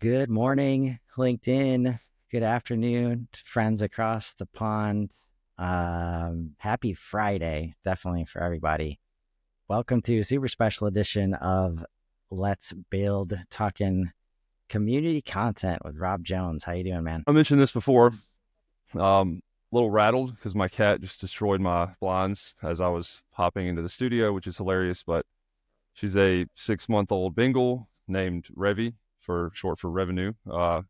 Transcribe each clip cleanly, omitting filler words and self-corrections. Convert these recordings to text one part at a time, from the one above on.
Good morning, LinkedIn. Good afternoon, friends across the pond. Happy Friday, definitely for everybody. Welcome to a super special edition of Let's Build, talking community content with Rob Jones. How you doing, man? I mentioned this before. A little rattled because my cat just destroyed my blinds as I was hopping into the studio, which is hilarious. But she's a 6-month-old Bengal named Revy, for short for revenue. But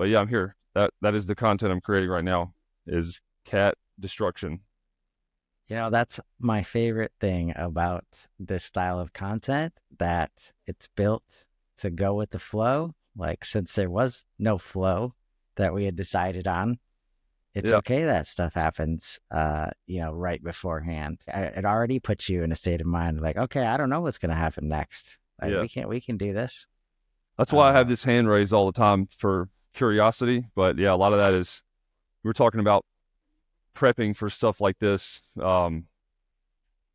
yeah, I'm here. That is the content I'm creating right now, is cat destruction. That's my favorite thing about this style of content, that it's built to go with the flow. Like, since there was no flow that we had decided on, it's Yeah, okay that stuff happens, right beforehand. It already puts you in a state of mind like, okay, I don't know what's going to happen next. Like, yeah. we can do this. That's why I have Uh, this hand raised all the time for curiosity. But yeah, a lot of that is we were talking about prepping for stuff like this.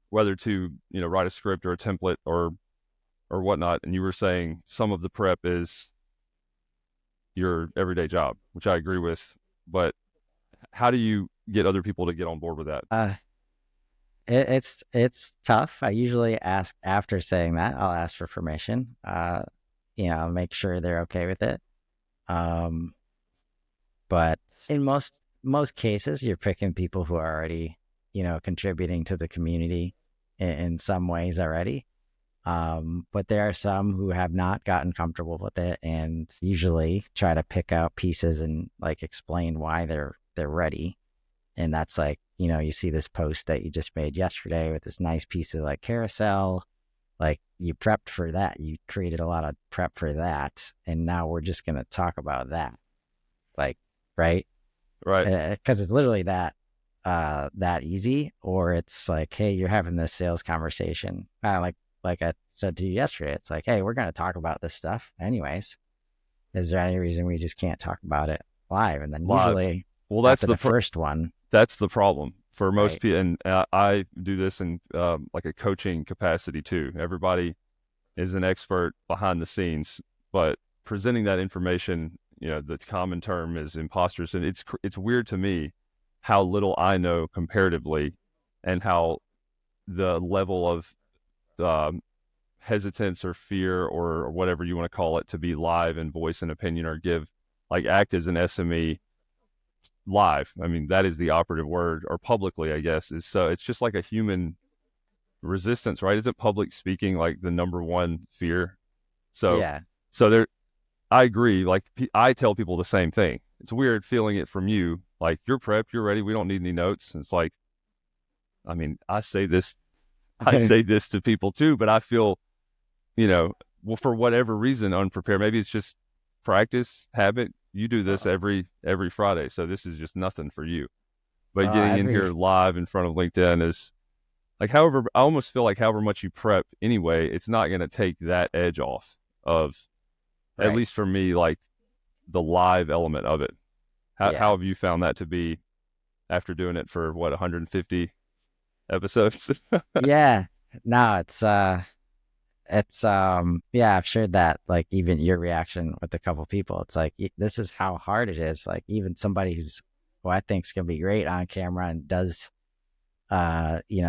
Whether to write a script or a template or whatnot, and you were saying some of the prep is your everyday job, which I agree with. But how do you get other people to get on board with that? uh, it's tough. I usually ask after saying that. I'll ask for permission. Make sure they're okay with it. Um, but in most cases, you're picking people who are already, contributing to the community in some ways already. But there are some who have not gotten comfortable with it and usually try to pick out pieces and like explain why they're ready. And that's like, you see this post that you just made yesterday with this nice piece of like carousel. Like, you prepped for that. You created a lot of prep for that. And now we're just gonna talk about that. Like, right? Right. Because it's literally that easy. Or it's like, hey, you're having this sales conversation. Like I said to you yesterday, it's like, hey, we're going to talk about this stuff anyways. Is there any reason we just can't talk about it live? And then Live. usually Well, after the first one, that's the problem for most right? people, and I do this in like a coaching capacity too. Everybody is an expert behind the scenes, but presenting that information, the common term is imposters, and it's weird to me how little I know comparatively, and how the level of um, hesitance or fear or whatever you want to call it to be live and voice an opinion or give, like, act as an SME live. I mean, that is the operative word, or publicly, I guess, is so it's just like a human resistance, right? Isn't public speaking like the number one fear? So, Yeah. so there, I agree. Like, I tell people the same thing. It's weird feeling it from you. Like, you're prepped, you're ready. We don't need any notes. And it's like, I mean, I say this to people too, but I feel, well, for whatever reason, unprepared. Maybe it's just practice, habit. You do this Oh, every Friday, so this is just nothing for you. But getting in every here live in front of LinkedIn is like, however, I almost feel like however much you prep anyway, it's not going to take that edge off of, at right. least for me, like the live element of it. How Yeah. have you found that to be after doing it for what, 150 episodes? Yeah. No, yeah, I've shared that, like, even your reaction with a couple people. It's like, this is how hard it is. Like, even somebody who I think is gonna be great on camera and does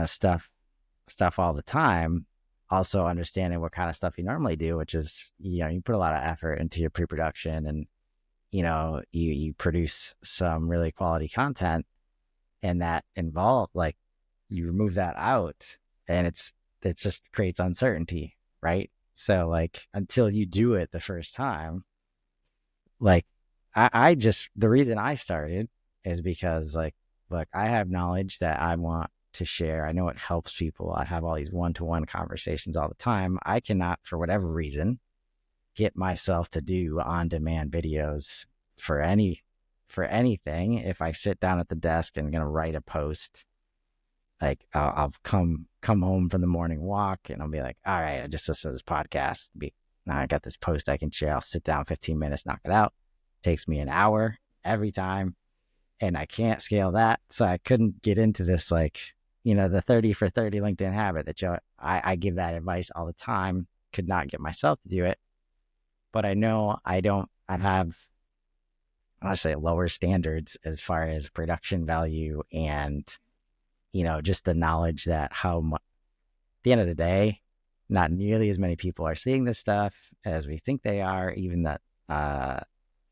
stuff all the time, also understanding what kind of stuff you normally do, which is, you put a lot of effort into your pre-production, and you produce some really quality content, and that involve, like, you remove that out, and it just creates uncertainty, right? So, like, until you do it the first time, like, I just, the reason I started is because, like, look, I have knowledge that I want to share. I know it helps people. I have all these one-to-one conversations all the time. I cannot, for whatever reason, get myself to do on-demand videos for anything. If I sit down at the desk and gonna write a post, like, I'll come home from the morning walk and I'll be like, all right, I just listened to this podcast. Now I got this post I can share. I'll sit down 15 minutes, knock it out. Takes me an hour every time, and I can't scale that. So I couldn't get into this, like, the 30 for 30 LinkedIn habit that I give that advice all the time. Could not get myself to do it. but I know I have, I say lower standards as far as production value and, just the knowledge that how much, at the end of the day, not nearly as many people are seeing this stuff as we think they are, even that, uh,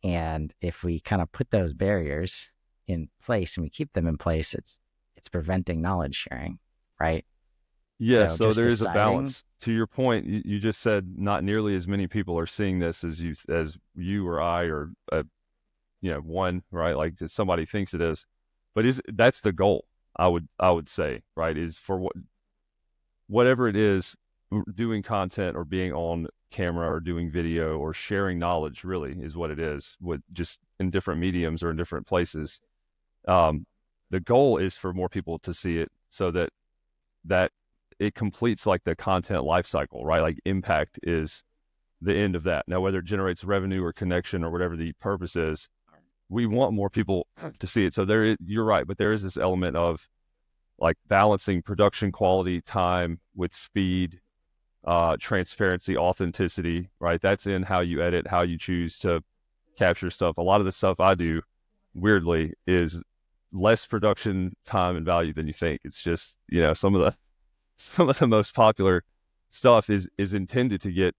and if we kind of put those barriers in place and we keep them in place, it's preventing knowledge sharing, right? Yeah, So so just there is a deciding, balance. To your point, you just said not nearly as many people are seeing this as you or I or one, right? Like just somebody thinks it is. But is that's the goal, I would say, right? Is for whatever it is, doing content or being on camera or doing video or sharing knowledge really is what it is, with just in different mediums or in different places. Um, the goal is for more people to see it so that it completes like the content life cycle, right? Like impact is the end of that. Now, whether it generates revenue or connection or whatever the purpose is, we want more people to see it. So you're right, but there is this element of like balancing production quality, time with speed, transparency, authenticity, right? That's in how you edit, how you choose to capture stuff. A lot of the stuff I do, weirdly, is less production time and value than you think. It's just, some of the most popular stuff is intended to get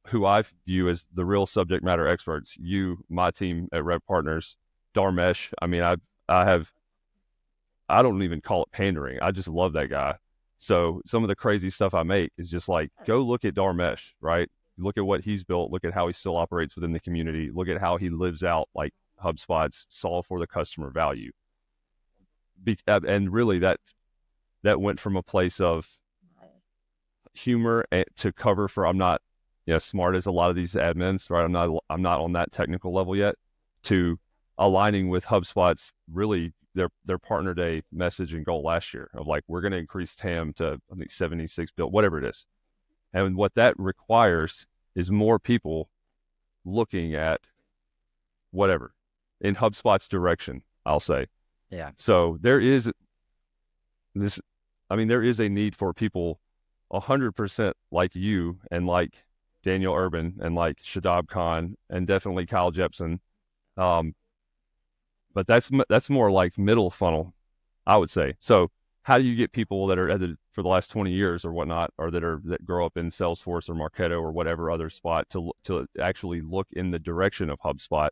who I view as the real subject matter experts. You, my team at Rev Partners, Darmesh. I mean, I don't even call it pandering. I just love that guy. So some of the crazy stuff I make is just like, go look at Darmesh, right? Look at what he's built. Look at how he still operates within the community. Look at how he lives out like HubSpot's solve for the customer value. And really that went from a place of humor to cover for I'm not smart as a lot of these admins, right? I'm not on that technical level yet, to aligning with HubSpot's really their partner day message and goal last year of like we're going to increase TAM to I think 76 bill, whatever it is. And what that requires is more people looking at whatever in HubSpot's direction, I'll say. yeah, So there is this, I mean, there is a need for people 100% like you and like Daniel Urban and like Shadab Khan and definitely Kyle Jepson. Um, but that's more like middle funnel, I would say. So how do you get people that are at for the last 20 years or whatnot, or that grow up in Salesforce or Marketo or whatever other spot to actually look in the direction of HubSpot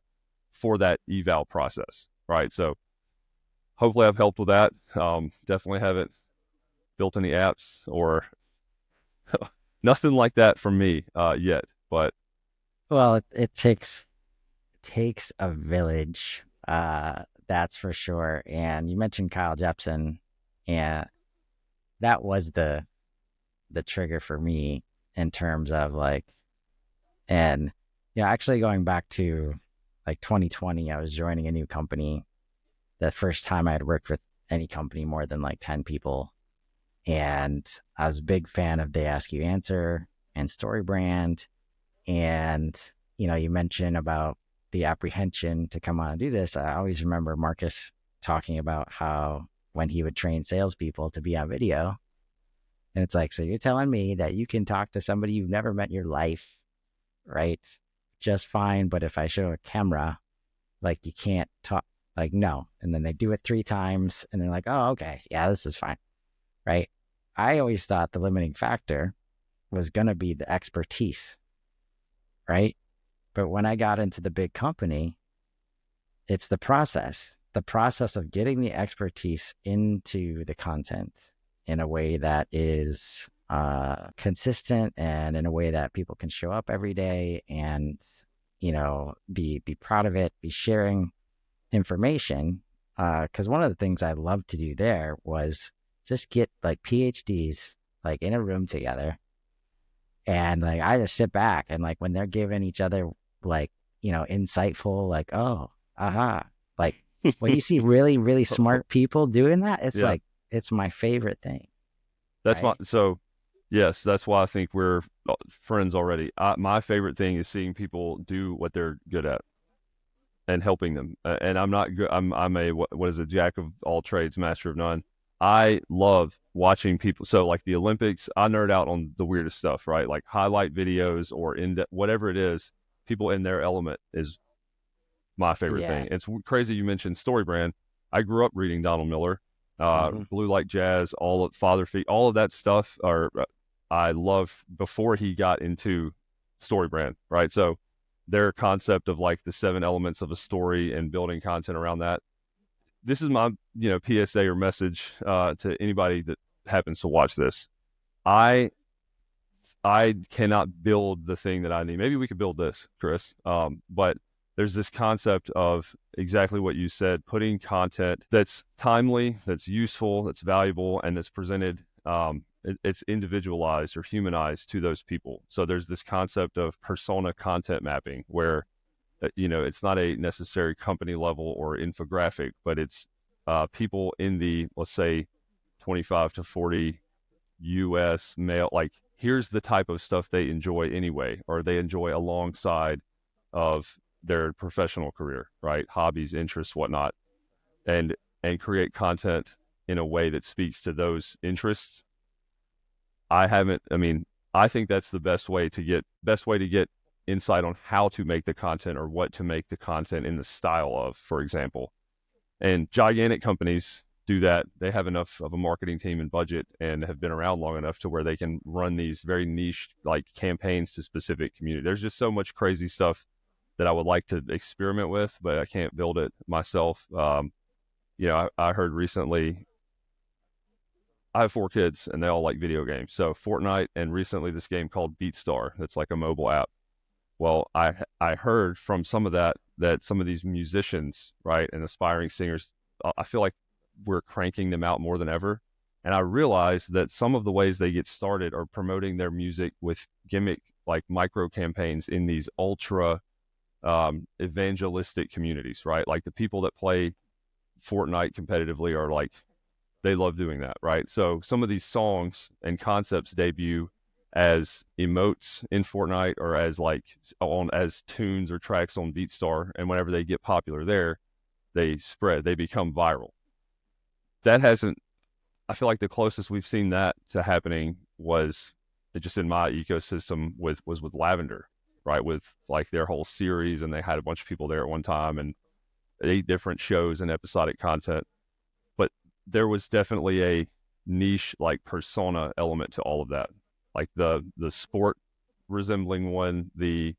for that eval process, right? So hopefully I've helped with that. Definitely haven't built any apps or nothing like that from me yet. But well, it takes a village, that's for sure. And you mentioned Kyle Jepson, and that was the trigger for me in terms of like, and actually going back to like 2020, I was joining a new company. The first time I had worked with any company more than like 10 people, and I was a big fan of They Ask You Answer and StoryBrand. And you mentioned about the apprehension to come on and do this. I always remember Marcus talking about how when he would train salespeople to be on video, and it's like, so you're telling me that you can talk to somebody you've never met in your life, right? Just fine. But if I show a camera, like you can't talk, like no. And then they do it 3 times and they're like, oh, okay, yeah, this is fine, right? I always thought the limiting factor was going to be the expertise, right? But when I got into the big company, it's the process of getting the expertise into the content in a way that is consistent and in a way that people can show up every day and, be proud of it, be sharing information. Because one of the things I loved to do there was just get like PhDs like in a room together, and like I just sit back and like when they're giving each other like, insightful, like, oh, aha. Like when you see really, really smart people doing that, it's yeah, like it's my favorite thing, that's my right? so yes, that's why I think we're friends already. My favorite thing is seeing people do what they're good at and helping them. And I'm not good. I'm a what is a jack of all trades, master of none. I love watching people. So like the Olympics, I nerd out on the weirdest stuff, right? Like highlight videos or in whatever it is. people in their element is my favorite Yeah. thing. It's crazy you mentioned StoryBrand. I grew up reading Donald Miller, Hmm. Blue Like Jazz, all of Father Feet, all of that stuff are I love before he got into StoryBrand, right? So their concept of like the 7 elements of a story and building content around that. This is my PSA or message to anybody that happens to watch this. I I cannot build the thing that I need. Maybe we could build this, Chris. But there's this concept of exactly what you said, putting content that's timely, that's useful, that's valuable, and that's presented. It's individualized or humanized to those people. So there's this concept of persona content mapping where, it's not a necessary company level or infographic, but it's people in the, let's say, 25 to 40 US male, like here's the type of stuff they enjoy anyway, or they enjoy alongside of their professional career, right? Hobbies, interests, whatnot, and create content in a way that speaks to those interests. I mean, I think that's the best way to get insight on how to make the content or what to make the content in the style of, for example. And gigantic companies do that. They have enough of a marketing team and budget and have been around long enough to where they can run these very niche like campaigns to specific community. There's just so much crazy stuff that I would like to experiment with, but I can't build it myself. I heard recently I have 4 kids and they all like video games. So Fortnite and recently this game called BeatStar that's like a mobile app. Well, I heard from some of that some of these musicians, right, and aspiring singers, I feel like we're cranking them out more than ever. And I realized that some of the ways they get started are promoting their music with gimmick like micro campaigns in these ultra evangelistic communities, right? Like the people that play Fortnite competitively are like they love doing that, right? So some of these songs and concepts debut as emotes in Fortnite or as like on as tunes or tracks on BeatStar, and whenever they get popular there, they spread, they become viral. That hasn't. I feel like the closest we've seen that to happening was just in my ecosystem was with Lavender, right? With like their whole series, and they had a bunch of people there at one time, and 8 different shows and episodic content, but there was definitely a niche like persona element to all of that. Like the sport resembling one, the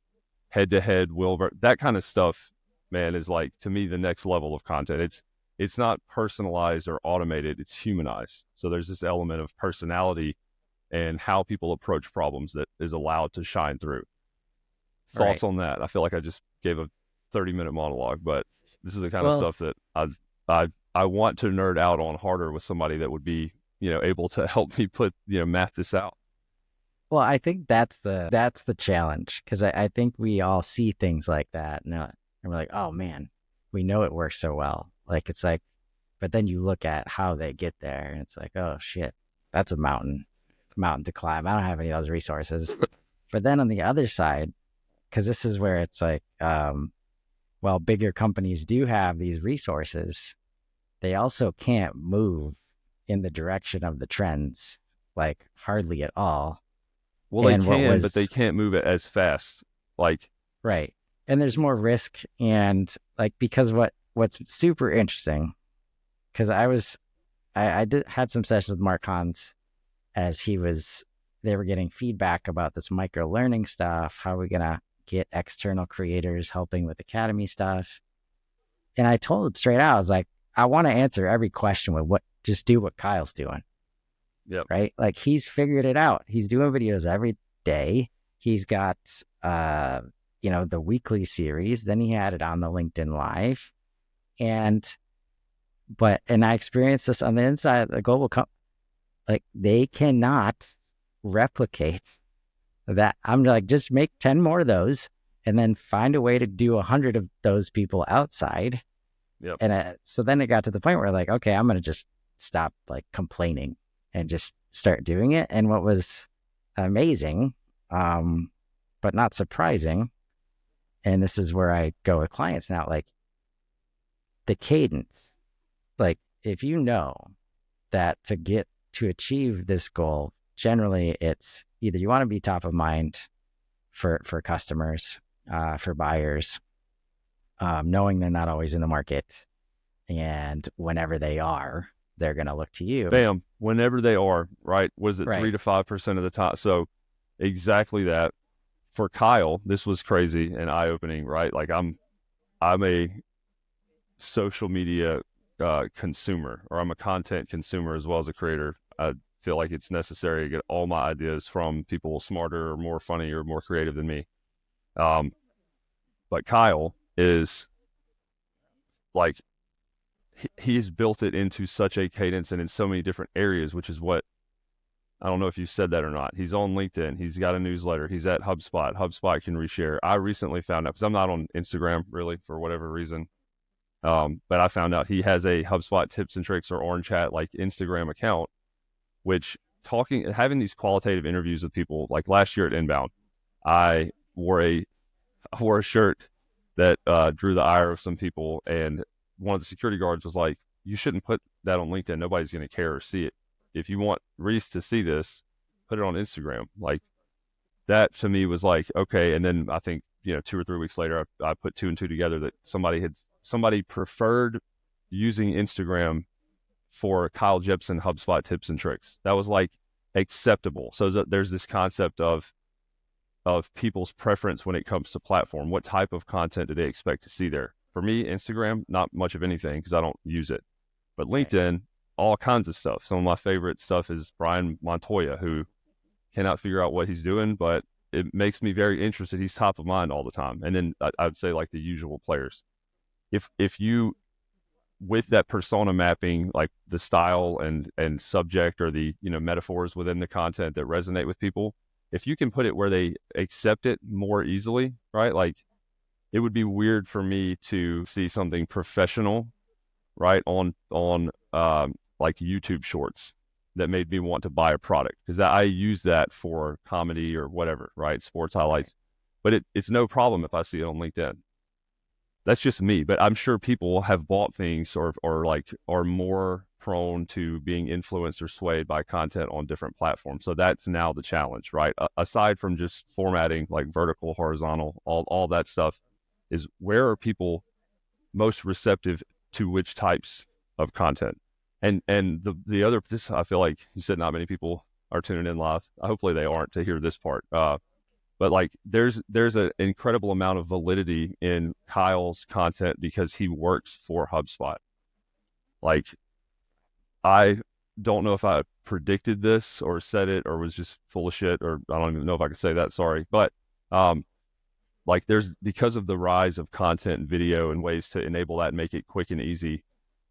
head to head that kind of stuff, man, is like to me the next level of content. It's not personalized or automated, it's humanized. So there's this element of personality and how people approach problems that is allowed to shine through. Right. Thoughts on that? I feel like I just gave a 30-minute monologue, but this is the kind of Well, stuff that I want to nerd out on harder with somebody that would be, able to help me math this out. well, I think that's the challenge because I think we all see things like that and we're like, oh man, we know it works so well. Like it's like, but then you look at how they get there and it's like, oh shit, that's a mountain to climb. I don't have any of those resources. But then on the other side, because this is where it's like, well, bigger companies do have these resources. They also can't move in the direction of the trends, like hardly at all. Well, they And what can, but they was can't move it as fast. Like, right. And there's more risk and like because what's super interesting, because I did had some sessions with Mark Hans as they were getting feedback about this micro learning stuff. How are we gonna get external creators helping with academy stuff? And I told him straight out, I was like, I want to answer every question with just do what Kyle's doing, yep, right? Like he's figured it out. He's doing videos every day. He's got, uh, the weekly series. Then he had it on the LinkedIn Live, and and I experienced this on the inside of the global company. Like they cannot replicate that. I'm like, just make 10 more of those, and then find a way to do 100 of those people outside. yep. And so then it got to the point where like, okay, I'm gonna just stop like complaining and just start doing it. And what was amazing, but not surprising, and this is where I go with clients now, like the cadence. Like if you know that to achieve this goal, generally it's either you want to be top of mind for customers, for buyers, knowing they're not always in the market, and whenever they are, they're going to look to you. Bam, whenever they are, right? Was it Right. 3 to 5% of the time? So exactly that. For Kyle, this was crazy and eye opening, right? Like I'm a social media consumer, or I'm a content consumer as well as a creator. I feel like it's necessary to get all my ideas from people smarter or more funny or more creative than me. Um, but Kyle is like he's built it into such a cadence and in so many different areas, which is what I don't know if you said that or not. He's on LinkedIn. He's got a newsletter. He's at HubSpot. HubSpot can reshare. I recently found out because I'm not on Instagram really for whatever reason. But I found out he has a HubSpot tips and tricks or orange hat like Instagram account, which having these qualitative interviews with people like last year at Inbound, I wore a I wore a shirt that drew the ire of some people, and one of the security guards was like, "You shouldn't put that on LinkedIn. Nobody's going to care or see it. If you want Reese to see this, put it on Instagram." Like that to me was like, okay. And then I think 2 or 3 weeks later, I put two and two together that somebody preferred using Instagram for Kyle Jepsen HubSpot tips and tricks. That was like acceptable. So there's this concept of people's preference when it comes to platform. What type of content do they expect to see there? For me, Instagram, not much of anything because I don't use it. But Right. LinkedIn, all kinds of stuff. Some of my favorite stuff is Brian Montoya, who cannot figure out what he's doing, but it makes me very interested. He's top of mind all the time. And then I would say like the usual players. If you with that persona mapping, like the style and subject or the metaphors within the content that resonate with people, if you can put it where they accept it more easily, right? Like it would be weird for me to see something professional, right, on like YouTube Shorts that made me want to buy a product because I use that for comedy or whatever, right? Sports Right. highlights, but it's no problem if I see it on LinkedIn. That's just me, but I'm sure people have bought things or like are more prone to being influenced or swayed by content on different platforms. So that's now the challenge, right? Aside from just formatting like vertical, horizontal, all that stuff, is where are people most receptive to which types of content? And the other this I feel like you said not many people are tuning in live. Hopefully they aren't to hear this part. But like there's an incredible amount of validity in Kyle's content because he works for HubSpot. Like I don't know if I predicted this or said it or was just full of shit or I don't even know if I could say that, sorry. But um like there's because of the rise of content and video and ways to enable that and make it quick and easy.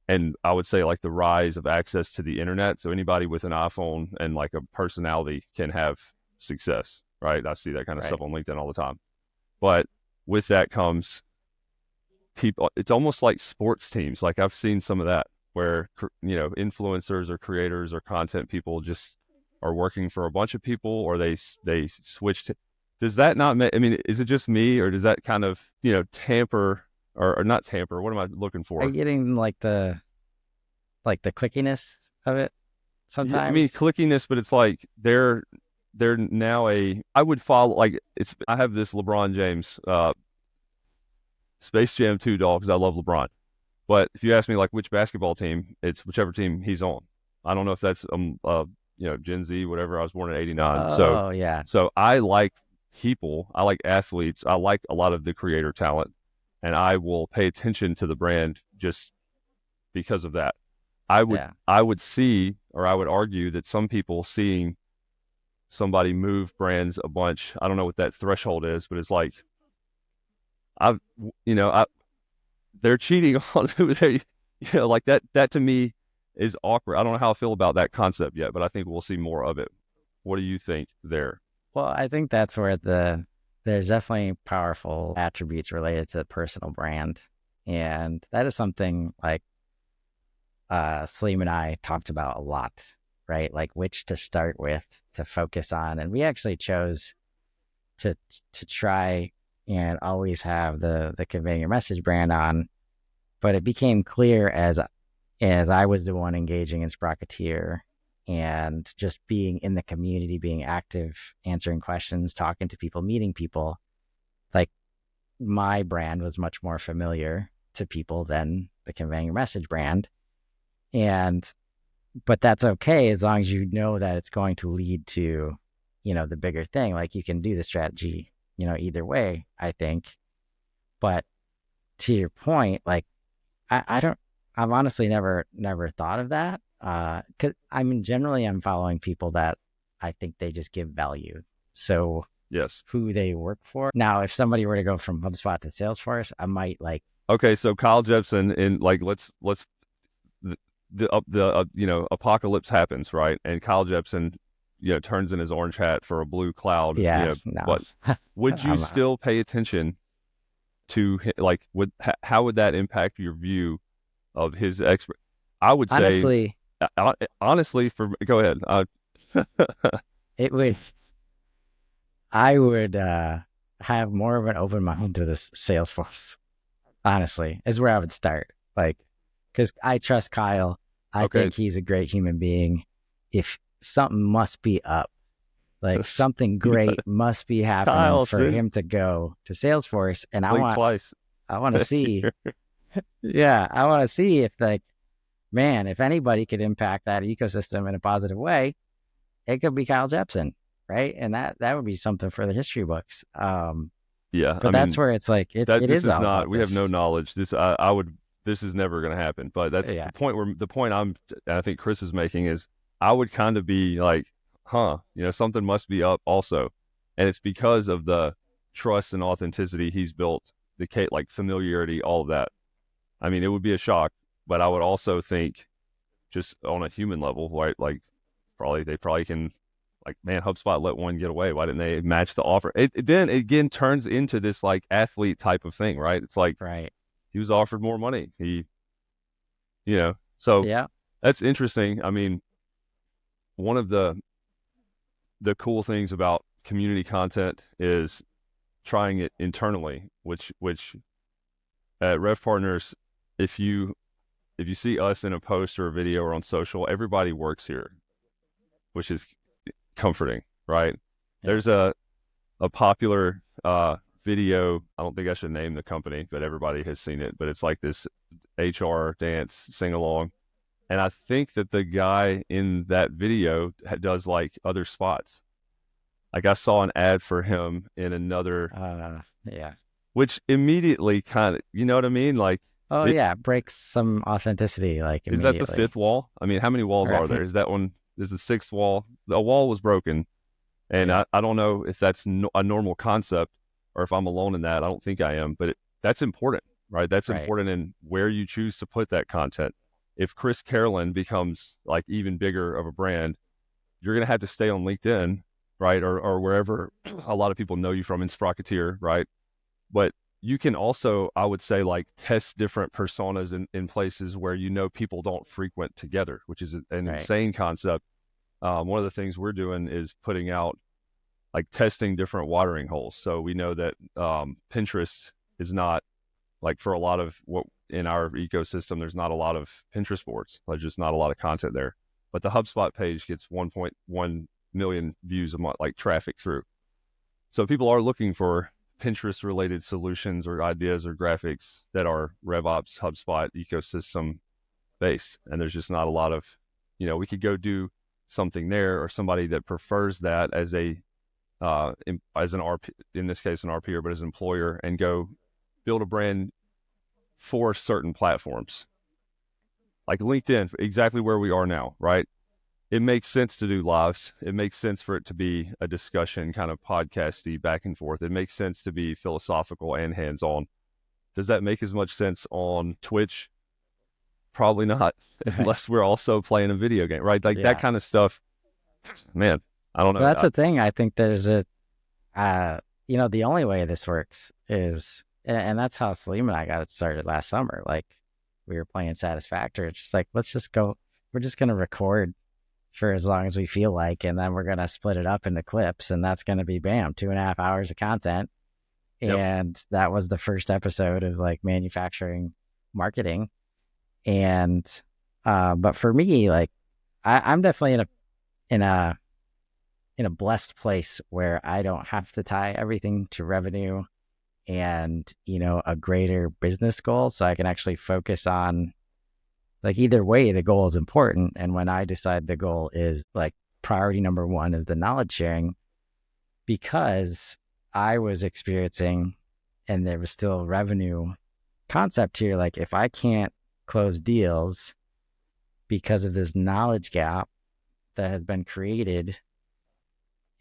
And I would say like the rise of access to the internet. So anybody with an iPhone and like a personality can have success, right? I see that kind of Right. stuff on LinkedIn all the time. But with that comes people, it's almost like sports teams. Like I've seen some of that where, influencers or creators or content people just are working for a bunch of people or they switch. Does that not make, I mean, is it just me or does that kind of, tamper or not tamper? What am I looking Are you for? getting like the clickiness of it Yeah, I mean, sometimes? clickiness, but it's like they're now I would follow like I have this LeBron James Space Jam 2 doll because I love LeBron. But if you ask me like which basketball team, it's whichever team he's on. I don't know if that's Gen Z, whatever. I was born in '89, so Oh yeah. I like people, I like athletes, I like a lot of the creator talent, and I will pay attention to the brand just because of that. Yeah. I would see or I would argue that some people seeing somebody move brands a bunch, I don't know what that threshold is, but it's like I've I they're cheating on who they like that to me is awkward. I don't know how I feel about that concept yet, but I think we'll see more of it. What do you think there? Well, I think that's where there's definitely powerful attributes related to personal brand. And that is something like Saleem and I talked about a lot, right? Like which to start with to focus on. And we actually chose to try and always have the conveying your message brand on, but it became clear as I was the one engaging in Sprocketeer and just being in the community, being active, answering questions, talking to people, meeting people, like my brand was much more familiar to people than the conveying your message brand. And but that's okay as long as you know that it's going to lead to, the bigger thing. Like you can do the strategy, either way, I think. But to your point, like I don't, I've honestly never thought of that. 'Cause I mean, generally I'm following people that I think they just give value. So Yes. who they work for. Now, if somebody were to go from HubSpot to Salesforce, I might like, Okay, so Kyle Jepsen in like let's the apocalypse happens, right? And Kyle Jepsen, turns in his orange hat for a blue cloud, yeah, no, but would you I'm still pay attention to like how would that impact your view of his expert? I would say honestly, honestly for go ahead. it would, I would have more of an open mind to this Salesforce. Honestly, is where I would start. Like, because I trust Kyle. I Okay, think he's a great human being. If something must be up, like something yeah, great must be happening Kyle, for see, him to go to Salesforce, and I blink want, twice I want to this see, year. yeah, I want to see if like, man, if anybody could impact that ecosystem in a positive way, it could be Kyle Jepsen, right? And that would be something for the history books. Yeah, I But that's mean where it's like that it this is is all not. about We have no this. knowledge. I would. This is never going to happen. But that's Yeah, the point I think Chris is making is I would kind of be like, huh, something must be up also, and it's because of the trust and authenticity he's built, like familiarity, all of that. I mean, it would be a shock, but I would also think just on a human level, right? Like they probably can like, man, HubSpot let one get away. Why didn't they match the offer? It then again turns into this like athlete type of thing, right? It's like right. he was offered more money. So Yeah, that's interesting. I mean, one of the cool things about community content is trying it internally, which at Rev Partners, if you if you see us in a post or a video or on social, everybody works here, which is comforting, right? yeah. There's a popular video. I don't think I should name the company, but everybody has seen it. But it's like this HR dance sing along. And I think that the guy in that video does like other spots. Like I saw an ad for him in another, Yeah. which immediately kind of, you know what I mean? Like Oh it yeah, breaks some authenticity like is that the immediately. fifth wall? I mean, how many walls are there? Right. Is that one? Is the sixth wall? The wall was broken. And Yeah. I don't know if that's a normal concept or if I'm alone in that. I don't think I am, but that's important, right? That's Right. important in where you choose to put that content. If Chris Carolan becomes like even bigger of a brand, you're going to have to stay on LinkedIn, right? Or wherever a lot of people know you from in Sprocketeer, right? But you can also, I would say, like test different personas in places where people don't frequent together, which is an Right. insane concept. One of the things we're doing is putting out like testing different watering holes. So we know that Pinterest is not like for a lot of what in our ecosystem, there's not a lot of Pinterest boards. There's just not a lot of content there. But the HubSpot page gets 1.1 million views a month, like traffic through. So people are looking for Pinterest related solutions or ideas or graphics that are RevOps, HubSpot ecosystem based. And there's just not a lot of, we could go do something there or somebody that prefers that as as an RP, in this case an RPer, but as an employer, and go build a brand for certain platforms like LinkedIn, exactly where we are now, right? It makes sense to do lives. It makes sense for it to be a discussion, kind of podcasty back and forth. It makes sense to be philosophical and hands-on. Does that make as much sense on Twitch? Probably not, Right. unless we're also playing a video game, right? Like that Yeah. kind of stuff. Man, I don't Well, know. that's the thing. I think there's uh, the only way this works is, and that's how Salim and I got it started last summer. Like we were playing Satisfactory. It's just like, let's just go, we're just going to record for as long as we feel like, and then we're going to split it up into clips. And that's going to be bam, 2.5 hours of content. Yep. And that was the first episode of like manufacturing marketing. And, but for me, like I'm definitely in a, in a blessed place where I don't have to tie everything to revenue and, a greater business goal. So I can actually focus on, like, either way, the goal is important. And when I decide the goal is like priority number one is the knowledge sharing, because I was experiencing, and there was still revenue concept here. Like, if I can't close deals because of this knowledge gap that has been created,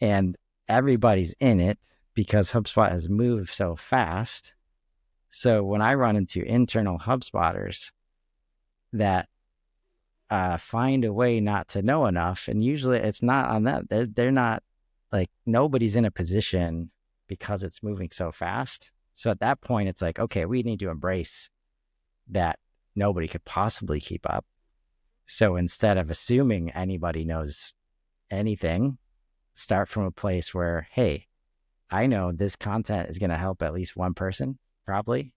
and everybody's in it because HubSpot has moved so fast. So when I run into internal HubSpotters that find a way not to know enough, and usually it's not on that. They're not, like, nobody's in a position because it's moving so fast. So at that point, it's like, okay, we need to embrace that nobody could possibly keep up. So instead of assuming anybody knows anything, start from a place where, hey, I know this content is going to help at least one person, probably.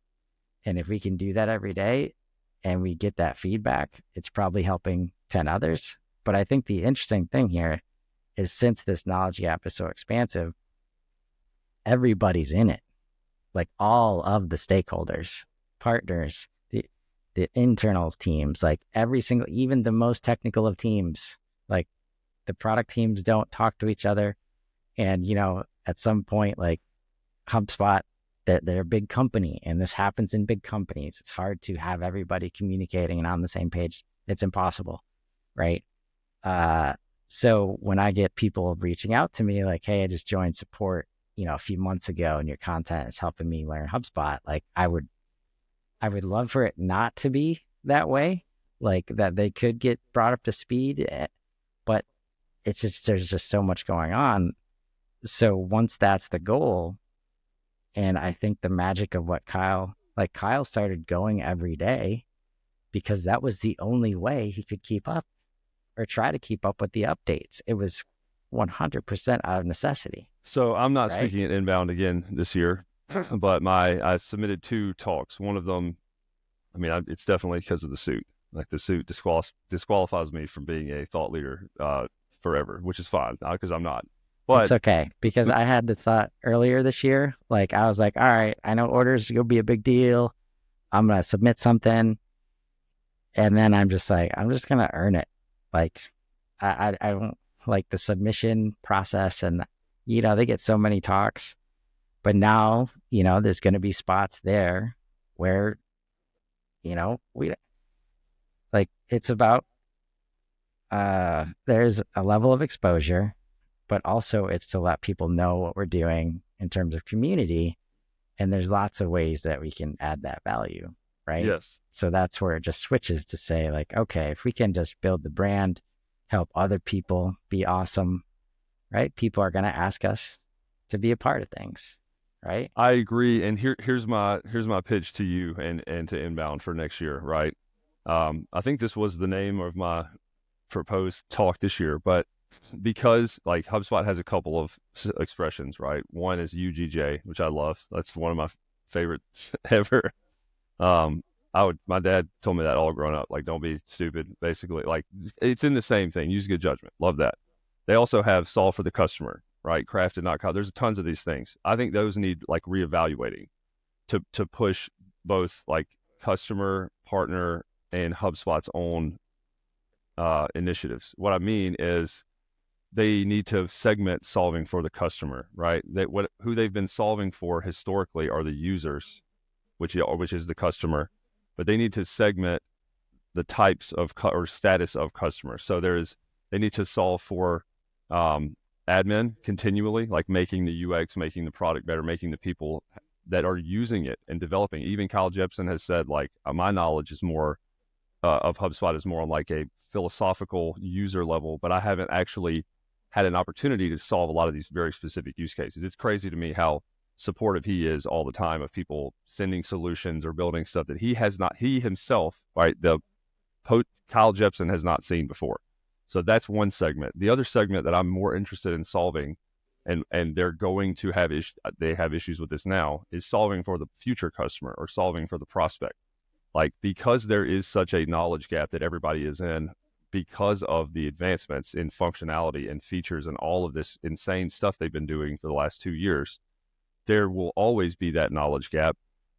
And if we can do that every day and we get that feedback, it's probably helping 10 others. But I think the interesting thing here is, since this knowledge gap is so expansive, everybody's in it. Like, all of the stakeholders, partners, the internal teams, like every single, even the most technical of teams, like the product teams don't talk to each other. And, at some point, like HubSpot, that they're a big company, and this happens in big companies. It's hard to have everybody communicating and on the same page. It's impossible, right? So when I get people reaching out to me like, hey, I just joined support, a few months ago, and your content is helping me learn HubSpot, like, I would love for it not to be that way, like that they could get brought up to speed, but it's just, there's just so much going on. So once that's the goal, and I think the magic of what Kyle started going every day because that was the only way he could keep up, or try to keep up with the updates. It was 100% out of necessity, So I'm not right? speaking at Inbound again this year, but I submitted 2 talks. One of them, I mean, it's definitely because of the suit. Like, the suit disqualifies me from being a thought leader forever, which is fine because I'm not. It's But okay, because I had the thought earlier this year. Like, I was like, all right, I know orders will be a big deal. I'm going to submit something. And then I'm just like, I'm just going to earn it. Like, I don't like the submission process. And, they get so many talks. But now, there's going to be spots there where, we, like, it's about, there's a level of exposure, but also it's to let people know what we're doing in terms of community. And there's lots of ways that we can add that value, right? yes, So that's where it just switches to say, like, okay, if we can just build the brand, help other people be awesome, right? People are going to ask us to be a part of things, right? I agree. And here's my pitch to you and to Inbound for next year, right? I think this was the name of my proposed talk this year, but because, like, HubSpot has a couple of expressions, right? One is UGJ, which I love. That's one of my favorites ever. Um, my dad told me that all growing up, like, don't be stupid, basically. Like, it's in the same thing. Use good judgment. Love that. They also have solve for the customer, right? Crafted, not caught. There's tons of these things. I think those need, like, reevaluating to push both, like, customer, partner, and HubSpot's own initiatives. What I mean is, they need to segment solving for the customer, right? Who they've been solving for historically are the users, which is the customer, but they need to segment the types of or status of customers. So they need to solve for admin continually, like making the UX, making the product better, making the people that are using it and developing. Even Kyle Jepsen has said, like, my knowledge is more of HubSpot is more on, like, a philosophical user level, but I haven't actually had an opportunity to solve a lot of these very specific use cases. It's crazy to me how supportive he is all the time of people sending solutions or building stuff that he himself, right, Kyle Jepsen has not seen before. So that's one segment. The other segment that I'm more interested in solving, and they're going to they have issues with this now, is solving for the future customer or solving for the prospect. Like, because there is such a knowledge gap that everybody is in because of the advancements in functionality and features and all of this insane stuff they've been doing for the last 2 years, there will always be that knowledge gap,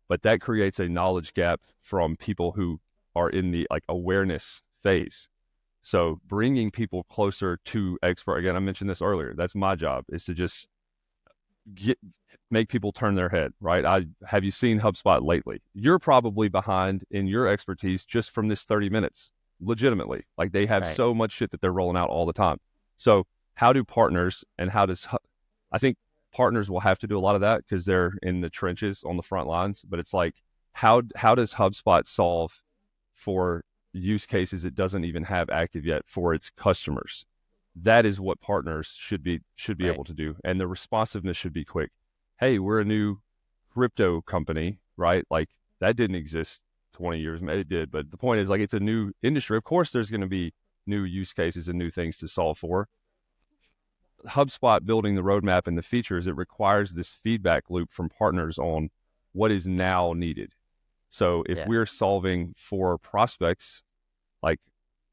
but that creates a knowledge gap from people who are in the like awareness phase. So bringing people closer to expert, again, I mentioned this earlier. That's my job, is to just get make people turn their head, right? Have you seen HubSpot lately? You're probably behind in your expertise just from this 30 minutes, legitimately. Like they have Right. so much shit that they're rolling out all the time. So how do partners and how does I think partners will have to do a lot of that because they're in the trenches on the front lines, but it's like how does HubSpot solve for use cases it doesn't even have active yet for its customers? That is what partners should be Right. able to do, and the responsiveness should be quick. Hey, we're a new crypto company, right? Like that didn't exist 20 years. It did, but the point is like it's a new industry. Of course, there's going to be new use cases and new things to solve for. HubSpot building the roadmap and the features, it requires this feedback loop from partners on what is now needed. So if Yeah. we're solving for prospects, like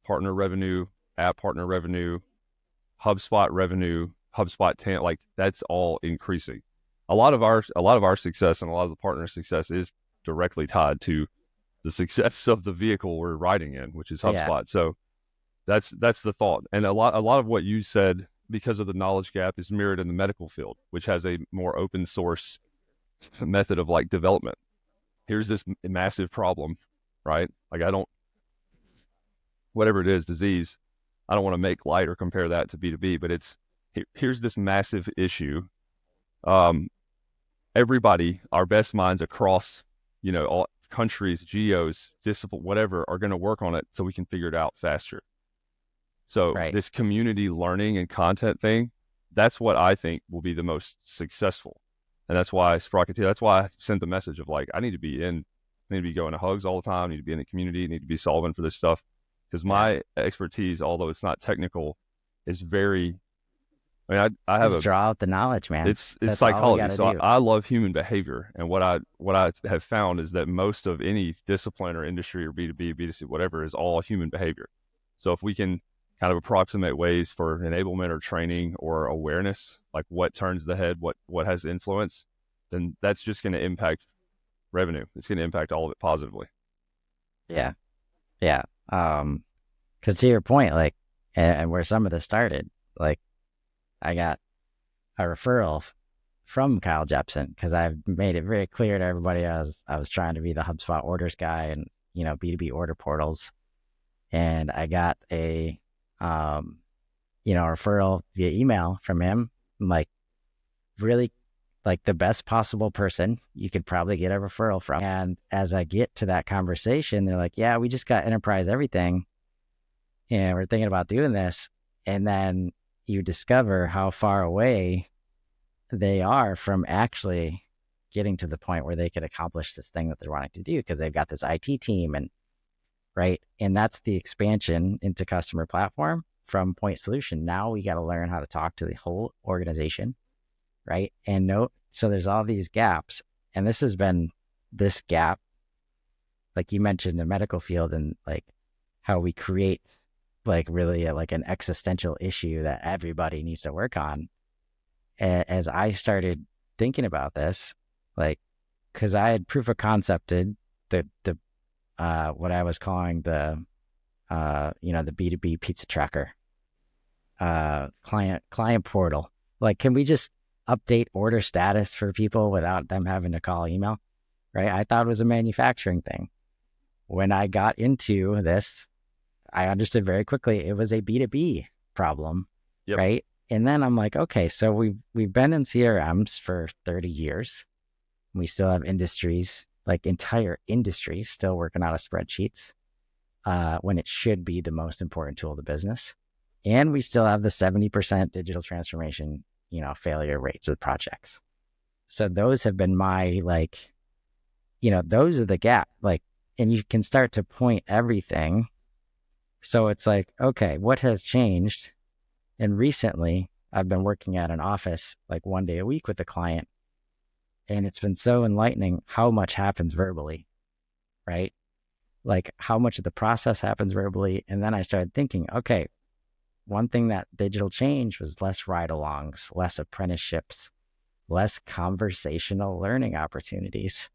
partner revenue, app partner revenue, HubSpot revenue, HubSpot like that's all increasing. A lot of our success and a lot of the partner success is directly tied to the success of the vehicle we're riding in, which is Yeah. HubSpot. So that's the thought. And a lot of what you said because of the knowledge gap is mirrored in the medical field, which has a more open source method of like development. Here's this massive problem, right? Like I don't whatever it is, disease, I don't want to make light or compare that to B2B, but here's this massive issue. Um, Everybody, our best minds across, all countries, geos, discipline, whatever, are going to work on it so we can figure it out faster. So Right. this community learning and content thing, that's what I think will be the most successful. And that's why Sprocket, that's why I sent the message of like, I need to be going to hugs all the time, I need to be in the community, I need to be solving for this stuff. Because Yeah. my expertise, although it's not technical, is very, I have Just draw out the knowledge, man. it's That's all we psychology. got to So do. I love human behavior. And what I have found is that most of any discipline or industry or B2B, B2C, whatever, is all human behavior. So if we can kind of approximate ways for enablement or training or awareness, like what turns the head, what has influence, then that's just going to impact revenue. It's going to impact all of it positively. Yeah. Yeah. Cause to your point, like, and where some of this started, like, I got a referral from Kyle Jepson because I've made it very clear to everybody I was trying to be the HubSpot orders guy and B2B order portals, and I got a um referral via email from him. I'm like, really, like the best possible person you could probably get a referral from. And as I get to that conversation, they're like, yeah, we just got enterprise everything and we're thinking about doing this. And then you discover how far away they are from actually getting to the point where they could accomplish this thing that they're wanting to do because they've got this IT team and right. And that's the expansion into customer platform from point solution. Now we got to learn how to talk to the whole organization, right? And no, so there's all these gaps. And this has been this gap, like you mentioned, the medical field and like how we create like really like an existential issue that everybody needs to work on. As I started thinking about this, like, because I had proof of concepted the what I was calling the B2B pizza tracker, client portal. Like, can we just update order status for people without them having to call email? Right? I thought it was a manufacturing thing. When I got into this, I understood very quickly it was a B2B problem, Yep. right? And then I'm like, okay, so we've been in CRMs for 30 years. We still have industries, like entire industries, still working out of spreadsheets when it should be the most important tool of the business. And we still have the 70% digital transformation, failure rates of projects. So those have been my those are the gap. Like, and you can start to point everything. So it's like, okay, what has changed? And recently, I've been working at an office like one day a week with a client, and it's been so enlightening how much happens verbally, right? Like how much of the process happens verbally. And then I started thinking, okay, one thing that digital changed was less ride-alongs, less apprenticeships, less conversational learning opportunities.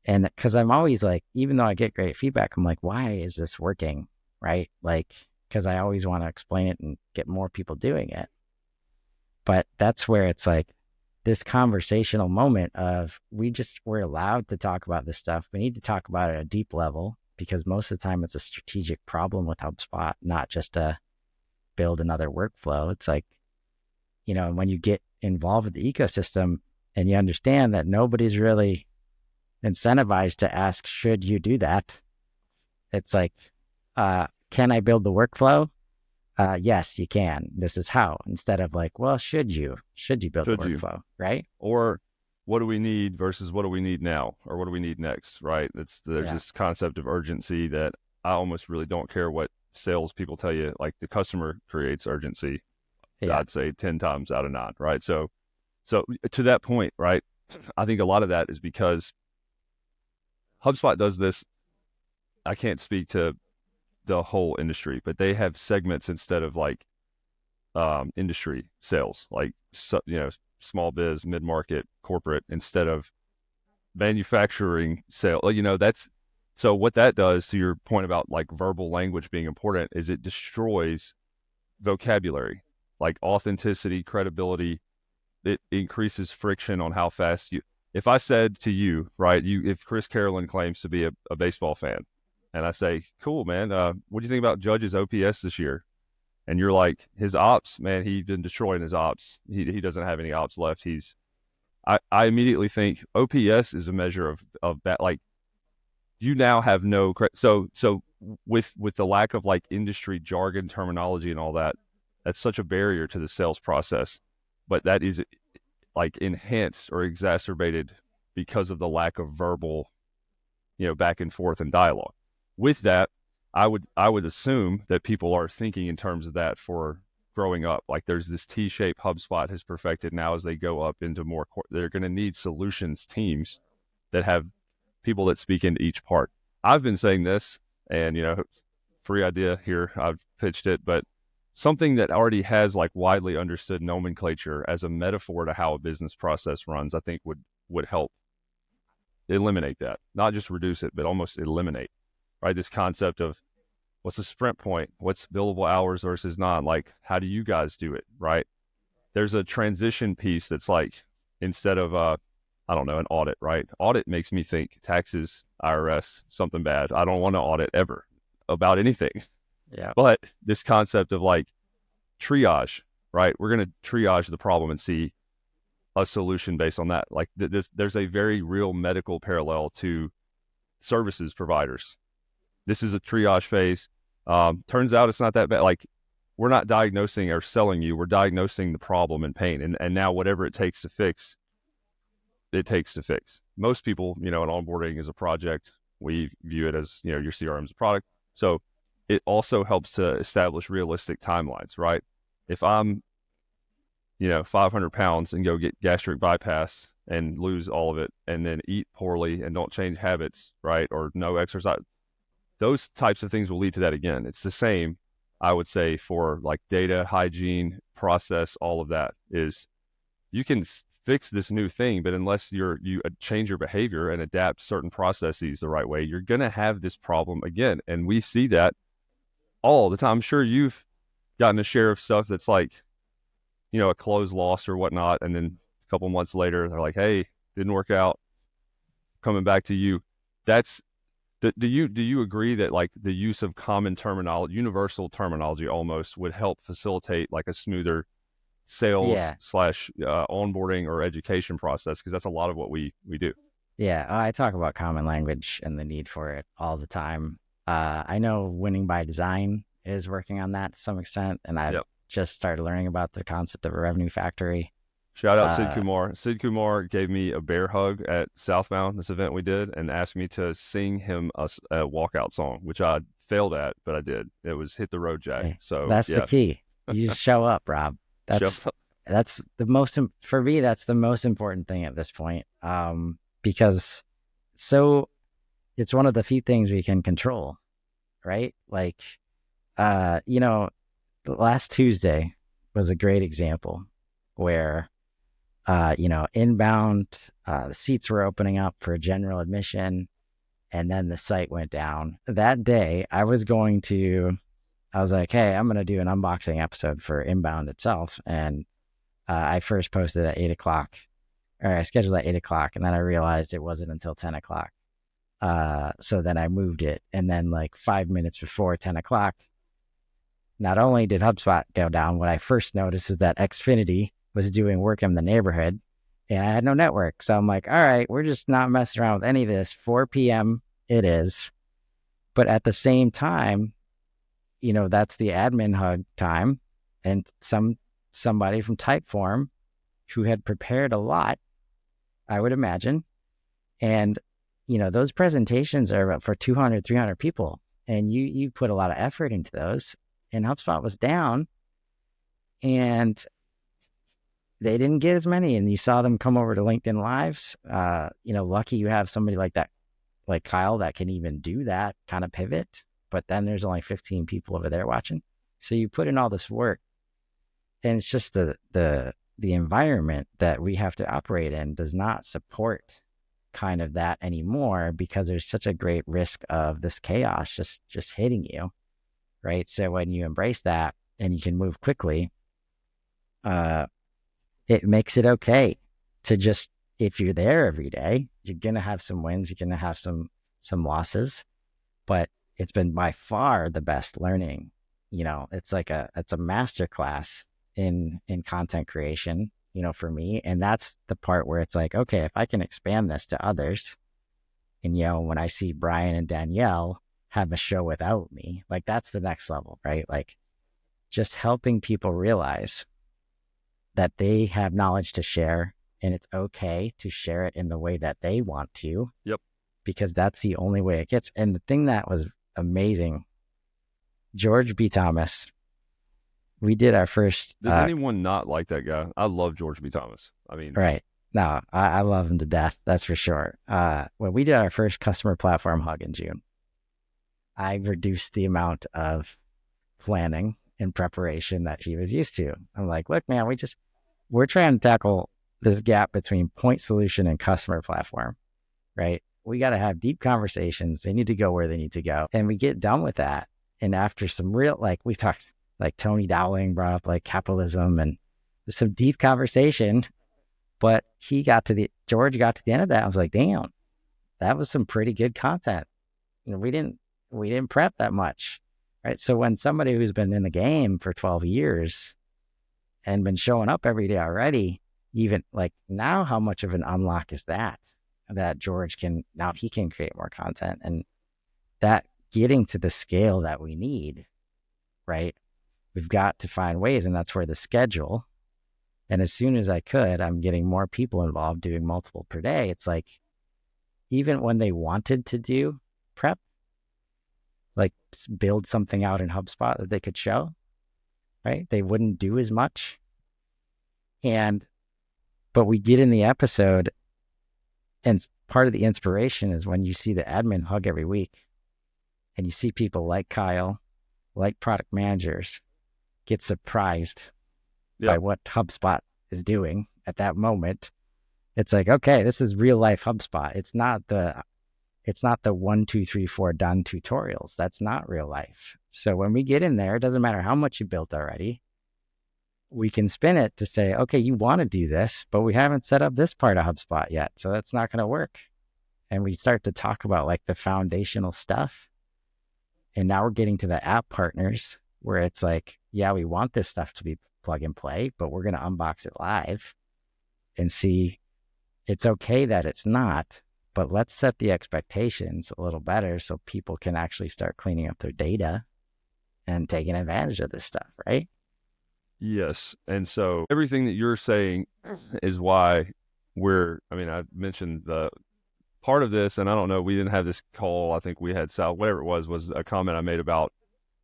And because I'm always like, even though I get great feedback, I'm like, why is this working? Right? Like, because I always want to explain it and get more people doing it. But that's where it's like this conversational moment of we're allowed to talk about this stuff. We need to talk about it at a deep level because most of the time it's a strategic problem with HubSpot, not just to build another workflow. It's like, when you get involved with the ecosystem and you understand that nobody's really incentivized to ask, should you do that? It's like, can I build the workflow? Yes, you can. This is how. Instead of like, well, should you? Should you build the Should you? workflow? Right? Or what do we need versus what do we need now, or what do we need next, right? There's Yeah. this concept of urgency that I almost really don't care what sales people tell you. Like the customer creates urgency. Yeah. I'd say 10 times out of 9, right? So to that point, right? I think a lot of that is because HubSpot does this. I can't speak to the whole industry, but they have segments instead of like industry sales, like small biz, mid market, corporate, instead of manufacturing sale. That's so what that does to your point about like verbal language being important is it destroys vocabulary, like authenticity, credibility. It increases friction on how fast you. If I said to you, right, if Chris Carolan claims to be a baseball fan, and I say, cool, man, what do you think about Judge's OPS this year? And you're like, his ops, man, he's been destroying his ops. He doesn't have any ops left. I immediately think OPS is a measure of that. Like you now have no so with the lack of like industry jargon terminology and all that, that's such a barrier to the sales process. But that is like enhanced or exacerbated because of the lack of verbal, back and forth and dialogue. With that, I would assume that people are thinking in terms of that for growing up. Like there's this T-shaped HubSpot has perfected now as they go up into more. They're going to need solutions teams that have people that speak into each part. I've been saying this, and free idea here. I've pitched it, but something that already has like widely understood nomenclature as a metaphor to how a business process runs, I think would help eliminate that. Not just reduce it, but almost eliminate. Right? This concept of what's a sprint point? What's billable hours versus non? Like, how do you guys do it? Right? There's a transition piece that's like instead of I don't know, an audit, right? Audit makes me think taxes, IRS, something bad. I don't want to audit ever about anything. Yeah. But this concept of like triage, right? We're going to triage the problem and see a solution based on that. Like there's a very real medical parallel to services providers. This is a triage phase. Turns out it's not that bad. Like we're not diagnosing or selling you. We're diagnosing the problem and pain. And now whatever it takes to fix, it takes to fix. Most people, an onboarding is a project. We view it as, your CRM is a product. So it also helps to establish realistic timelines, right? If I'm, 500 pounds and go get gastric bypass and lose all of it and then eat poorly and don't change habits, right? Or no exercise, those types of things will lead to that again. It's the same, I would say, for like data, hygiene, process, all of that is you can fix this new thing, but unless you change your behavior and adapt certain processes the right way, you're going to have this problem again. And we see that all the time. I'm sure you've gotten a share of stuff that's like, a close lost or whatnot. And then a couple months later, they're like, hey, didn't work out. Coming back to you. That's do you agree that like the use of common terminology, universal terminology almost would help facilitate like a smoother sales Yeah. slash onboarding or education process? Because that's a lot of what we do. Yeah. I talk about common language and the need for it all the time. I know Winning by Design is working on that to some extent, and I've Yep. just started learning about the concept of a revenue factory. Shout out Sid Uh, Kumar. Sid Kumar gave me a bear hug at Southbound, this event we did, and asked me to sing him a walkout song, which I failed at, but I did. It was Hit the Road Jack. Hey, So that's the yeah, key. You just show up, Rob. show. That's the most for me. That's the most important thing at this point. Because so it's one of the few things we can control, right? Like, uh, you know, last Tuesday was a great example where inbound, the seats were opening up for general admission, and then the site went down. That day, I was like, hey, I'm going to do an unboxing episode for inbound itself. And I first posted at 8 o'clock, or I scheduled at 8 o'clock, and then I realized it wasn't until 10 o'clock. So then I moved it. And then, like 5 minutes before 10 o'clock, not only did HubSpot go down, what I first noticed is that Xfinity was doing work in the neighborhood and I had no network. So I'm like, all right, we're just not messing around with any of this. 4 p.m. it is. But at the same time, that's the admin hug time. And somebody from Typeform who had prepared a lot, I would imagine. And, those presentations are for 200, 300 people. And you put a lot of effort into those. And HubSpot was down and they didn't get as many. And you saw them come over to LinkedIn Lives. Lucky you have somebody like that, like Kyle, that can even do that kind of pivot. But then there's only 15 people over there watching. So you put in all this work, and it's just the environment that we have to operate in does not support kind of that anymore because there's such a great risk of this chaos just hitting you, right? So when you embrace that and you can move quickly, it makes it okay to just, if you're there every day, you're gonna have some wins, you're gonna have some losses, but it's been by far the best learning. It's like it's a master class in content creation, for me. And that's the part where it's like, okay, if I can expand this to others, and when I see Brian and Danielle have a show without me, like that's the next level, right? Like just helping people realize that they have knowledge to share and it's okay to share it in the way that they want to, Yep. because that's the only way it gets. And the thing that was amazing, George B. Thomas, we did our first, Does anyone not like that guy? I love George B. Thomas. I mean, right. No, I love him to death. That's for sure. When we did our first customer platform hug in June, I reduced the amount of planning and preparation that he was used to. I'm like, look, man, we're trying to tackle this gap between point solution and customer platform, right? We got to have deep conversations. They need to go where they need to go. And we get done with that. And after some real, like we talked, like Tony Dowling brought up like capitalism and some deep conversation, but George got to the end of that. I was like, damn, that was some pretty good content. We didn't prep that much, right? So when somebody who's been in the game for 12 years and been showing up every day already, even like now, how much of an unlock is that George he can create more content, and that getting to the scale that we need, right? We've got to find ways, and that's where the schedule. And as soon as I could, I'm getting more people involved doing multiple per day. It's like, even when they wanted to do prep, like build something out in HubSpot that they could show, right? They wouldn't do as much. But we get in the episode, and part of the inspiration is when you see the admin hug every week and you see people like Kyle, like product managers, get surprised by yep. what HubSpot is doing at that moment. It's like, okay, this is real life HubSpot. It's not the 1, 2, 3, 4 done tutorials. That's not real life. So when we get in there, it doesn't matter how much you built already. We can spin it to say, okay, you want to do this, but we haven't set up this part of HubSpot yet. So that's not going to work. And we start to talk about like the foundational stuff. And now we're getting to the app partners where it's like, yeah, we want this stuff to be plug and play, but we're going to unbox it live and see it's okay that it's not, but let's set the expectations a little better so people can actually start cleaning up their data and taking advantage of this stuff, right? Yes. And so everything that you're saying is why I mentioned the part of this, and I don't know, we didn't have this call. I think we had Sal, whatever it was a comment I made about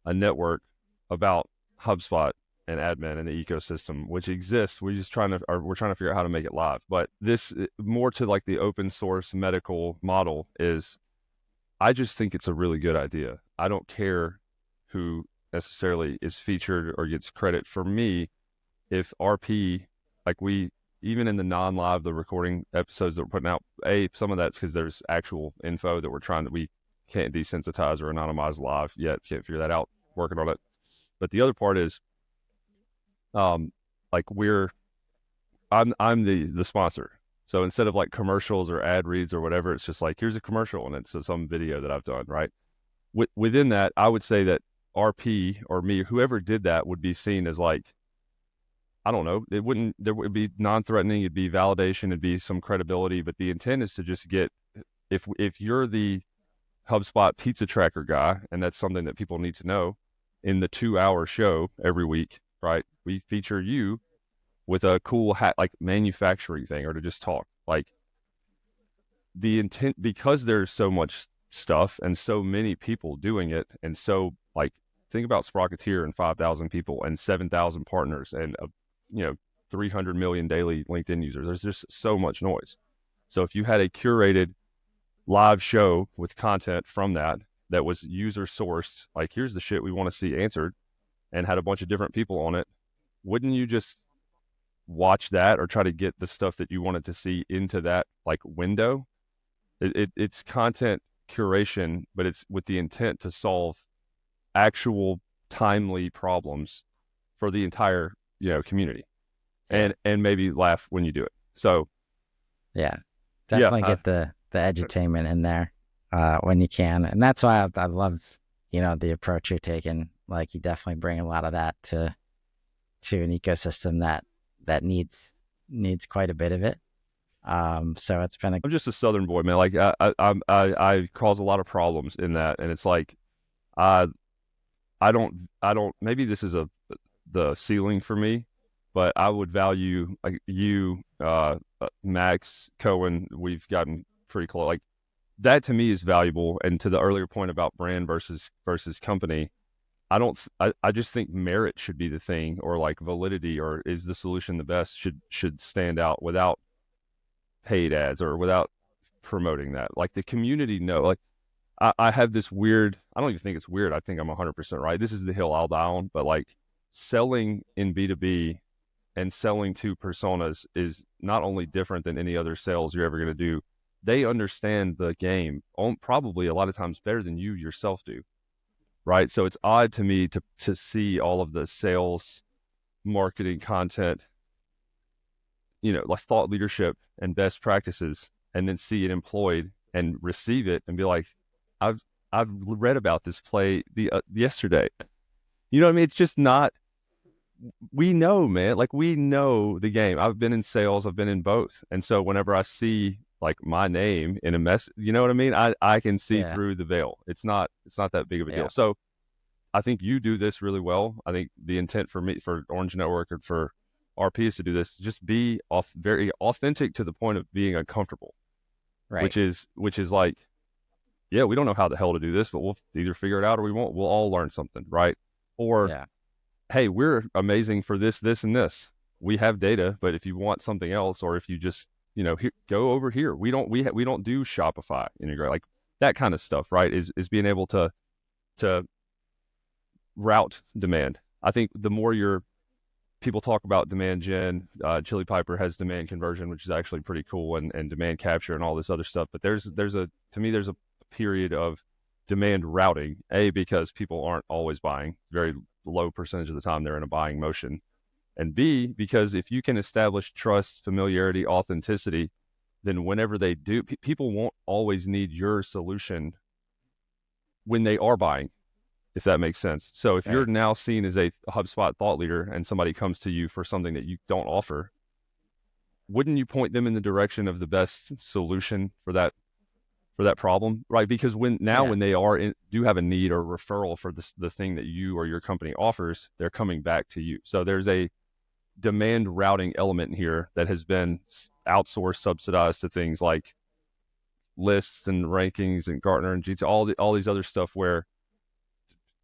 a network, about HubSpot and admin and the ecosystem, which exists. We're trying to figure out how to make it live. But this more to like the open source medical model is, I just think it's a really good idea. I don't care who necessarily is featured or gets credit. For me, if RP, like even in the non-live, the recording episodes that we're putting out, some of that's because there's actual info that we can't desensitize or anonymize live yet. Can't figure that out. Working on it. But the other part is, um, like I'm the sponsor. So instead of like commercials or ad reads or whatever, it's just like, here's a commercial and it's some video that I've done, right? Within that, I would say that RP or me, whoever did that, would be seen as like, I don't know, there would be non-threatening, it'd be validation, it'd be some credibility, but the intent is to just get, if you're the HubSpot pizza tracker guy, and that's something that people need to know, in the 2-hour show every week, right? We feature you with a cool hat, like manufacturing thing, or to just talk. Like the intent, because there's so much stuff and so many people doing it, and so like think about Sprocketeer and 5,000 people and 7,000 partners and 300 million daily LinkedIn users. There's just so much noise. So if you had a curated live show with content from that was user sourced, like here's the shit we want to see answered, and had a bunch of different people on it, wouldn't you just watch that or try to get the stuff that you wanted to see into that like window? It's content curation, but it's with the intent to solve actual timely problems for the entire community, Yeah. and maybe laugh when you do it. So Yeah. yeah, Definitely get the edutainment in there when you can. And that's why I love, the approach you're taking. Like you definitely bring a lot of that to an ecosystem that needs quite a bit of it. So it's been a I'm just a Southern boy, man. Like I cause a lot of problems in that, and it's like I I don't maybe this is the ceiling for me, but I would value like you, Max, Cohen. We've gotten pretty close. Like that to me is valuable. And to the earlier point about brand versus company, I just think merit should be the thing, or like validity, or is the solution the best, should stand out without paid ads or without promoting that. Like the community like I have this weird, I don't even think it's weird. I think I'm 100% right. This is the hill I'll die on, but like selling in B2B and selling to personas is not only different than any other sales you're ever going to do. They understand the game probably a lot of times better than you yourself do, right? So it's odd to me to see all of the sales, marketing content, like thought leadership and best practices, and then see it employed and receive it and be like, I've I've read about this play yesterday. You know what I mean? It's just not. We know, man. Like we know the game. I've been in sales. I've been in both, and so whenever I see like my name in a mess, you know what I mean? I can see yeah, through the veil. It's not that big of a deal. yeah, So I think you do this really well. I think the intent for me, for Orange Network, and for RP is to do this. Just be very authentic to the point of being uncomfortable, right, which is like, yeah, we don't know how the hell to do this, but we'll either figure it out or we won't. We'll all learn something, right? Or, yeah, hey, we're amazing for this, this, and this. We have data, but if you want something else, or if you just, go over here. We don't do Shopify integrate, like that kind of stuff, right? Is being able to route demand. I think the more people talk about demand gen, Chili Piper has demand conversion, which is actually pretty cool, and demand capture and all this other stuff. But to me there's a period of demand routing, because people aren't always buying, very low percentage of the time they're in a buying motion, and B, because if you can establish trust, familiarity, authenticity, then whenever they do, people won't always need your solution when they are buying, if that makes sense. So if you're right, now seen as a HubSpot thought leader and somebody comes to you for something that you don't offer, wouldn't you point them in the direction of the best solution for that problem, right? Because yeah, when they do have a need or referral for the thing that you or your company offers, they're coming back to you. So there's a demand routing element here that has been outsourced, subsidized to things like lists and rankings and Gartner and GT, all these other stuff where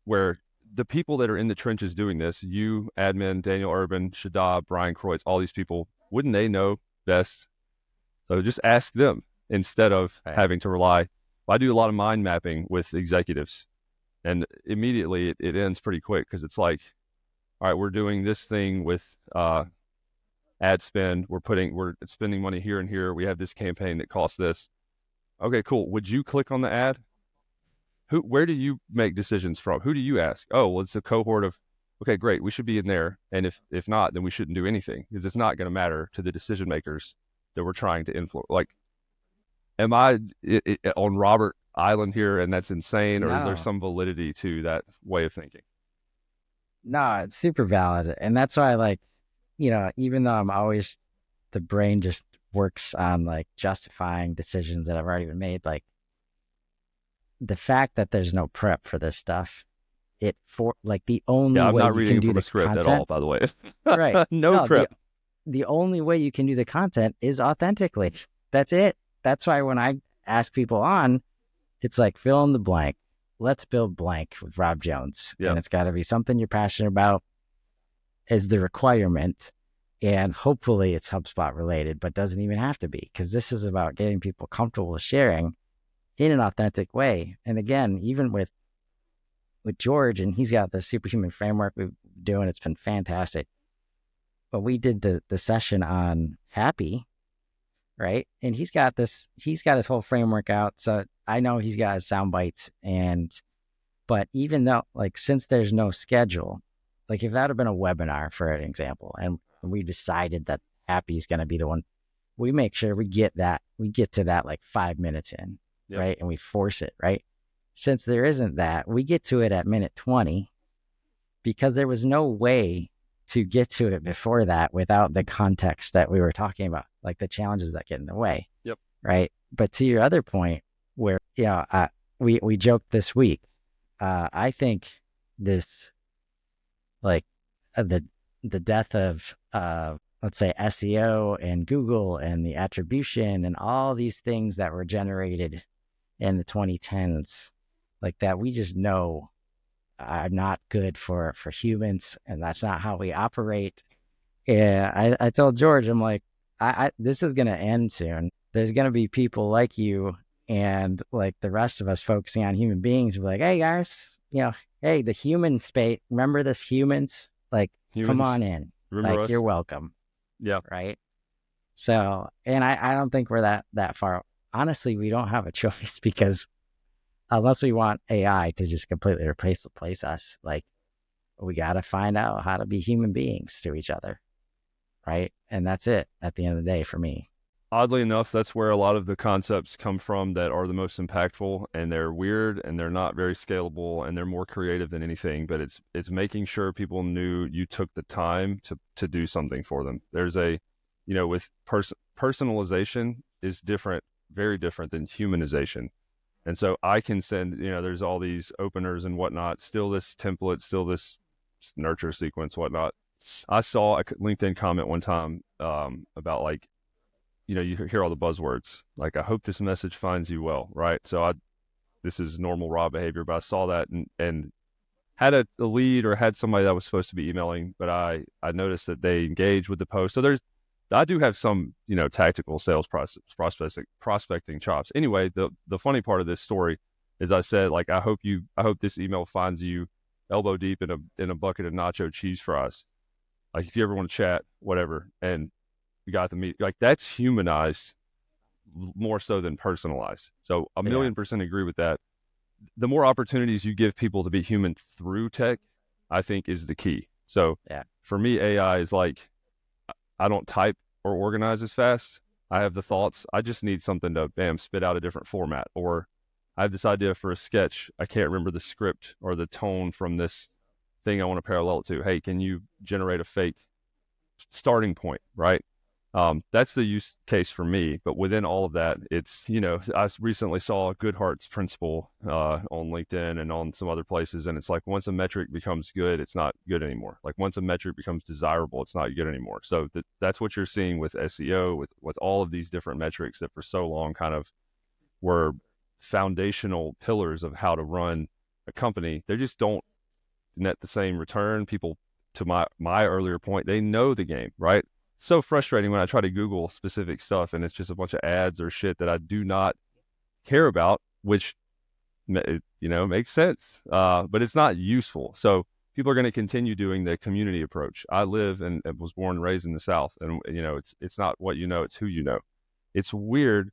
the people that are in the trenches doing this, you, admin, Daniel Urban, Shadab, Brian Kreutz, all these people, wouldn't they know best? So just ask them instead of right, having to rely. I do a lot of mind mapping with executives, and immediately it ends pretty quick because it's like, all right, we're doing this thing with ad spend. We're spending money here and here. We have this campaign that costs this. Okay, cool. Would you click on the ad? Where do you make decisions from? Who do you ask? Oh, well, it's a cohort of, okay, great, we should be in there. And if not, then we shouldn't do anything because it's not going to matter to the decision makers that we're trying to influence. Like, am on Robert Island here and that's insane, or is there No, some validity to that way of thinking? no, it's super valid. And that's why, like, even though I'm always, the brain just works on like justifying decisions that have already been made, like the fact that there's no prep for this stuff, it for like the Yeah, only I'm way not you can reading do from a the script at all, content, by the way. right? No No, prep. the only way you can do the content is authentically. That's it. That's why when I ask people on, it's like fill in the blank. Let's build blank with Rob Jones. Yeah. And it's got to be something you're passionate about is the requirement. And hopefully it's HubSpot related, but doesn't even have to be because this is about getting people comfortable with sharing in an authentic way. And again, even with George, and he's got the superhuman framework we've been doing, it's been fantastic. But we did the session on happy, right? And he's got his whole framework out. So I know he's got his sound bites. But even though, like, since there's no schedule, like if that had been a webinar, for an example, and we decided that happy is going to be the one, we make sure we get to that like 5 minutes in, Yep. right? And we force it, right? Since there isn't that, we get to it at minute 20 because there was no way to get to it before that without the context that we were talking about, like the challenges that get in the way, Yep. right? But to your other point, where we joked this week, I think this like the death of let's say SEO and Google and the attribution and all these things that were generated in the 2010s, like that we just know are not good for humans, and that's not how we operate. Yeah, I told George, I'm like, I this is gonna end soon. There's gonna be people like you and like the rest of us focusing on human beings. We're like, hey guys, hey, the human space. Remember this, humans? Like, come Humans, on in. remember Like, you're us? welcome, Yeah. right? So, and I don't think we're that far. Honestly, we don't have a choice because unless we want AI to just completely replace us, like we got to find out how to be human beings to each other, right? And that's it at the end of the day for me. Oddly enough, that's where a lot of the concepts come from that are the most impactful, and they're weird and they're not very scalable and they're more creative than anything, but it's making sure people knew you took the time to do something for them. There's a, with personalization is different, very different than humanization. And so I can send, there's all these openers and whatnot, still this template, still this nurture sequence, whatnot. I saw a LinkedIn comment one time about like, you hear all the buzzwords, like, I hope this message finds you well, right? So this is normal raw behavior, but I saw that and had a lead or had somebody that I was supposed to be emailing, but I noticed that they engaged with the post. So I do have some, tactical sales process, prospecting chops. Anyway, the funny part of this story is I said, like, I hope this email finds you elbow deep in a bucket of nacho cheese fries. Like, if you ever want to chat, whatever. And we got to meet, like, that's humanized more so than personalized. So a Yeah, 1,000,000% agree with that. The more opportunities you give people to be human through tech, I think is the key. So yeah, for me, AI is like, I don't type or organize as fast. I have the thoughts. I just need something to, bam, spit out a different format. Or I have this idea for a sketch. I can't remember the script or the tone from this thing I want to parallel it to. Hey, can you generate a fake starting point, right? That's the use case for me. But within all of that, it's, I recently saw Goodhart's principle on LinkedIn and on some other places. And it's like, once a metric becomes good, it's not good anymore. Like, once a metric becomes desirable, it's not good anymore. So that's what you're seeing with SEO, with all of these different metrics that for so long kind of were foundational pillars of how to run a company. They just don't net the same return. People, to my earlier point, they know the game, right? So frustrating when I try to Google specific stuff and it's just a bunch of ads or shit that I do not care about, which makes sense, but it's not useful. So people are going to continue doing the community approach. I live and was born and raised in the South, and it's not what you know, it's who you know. It's weird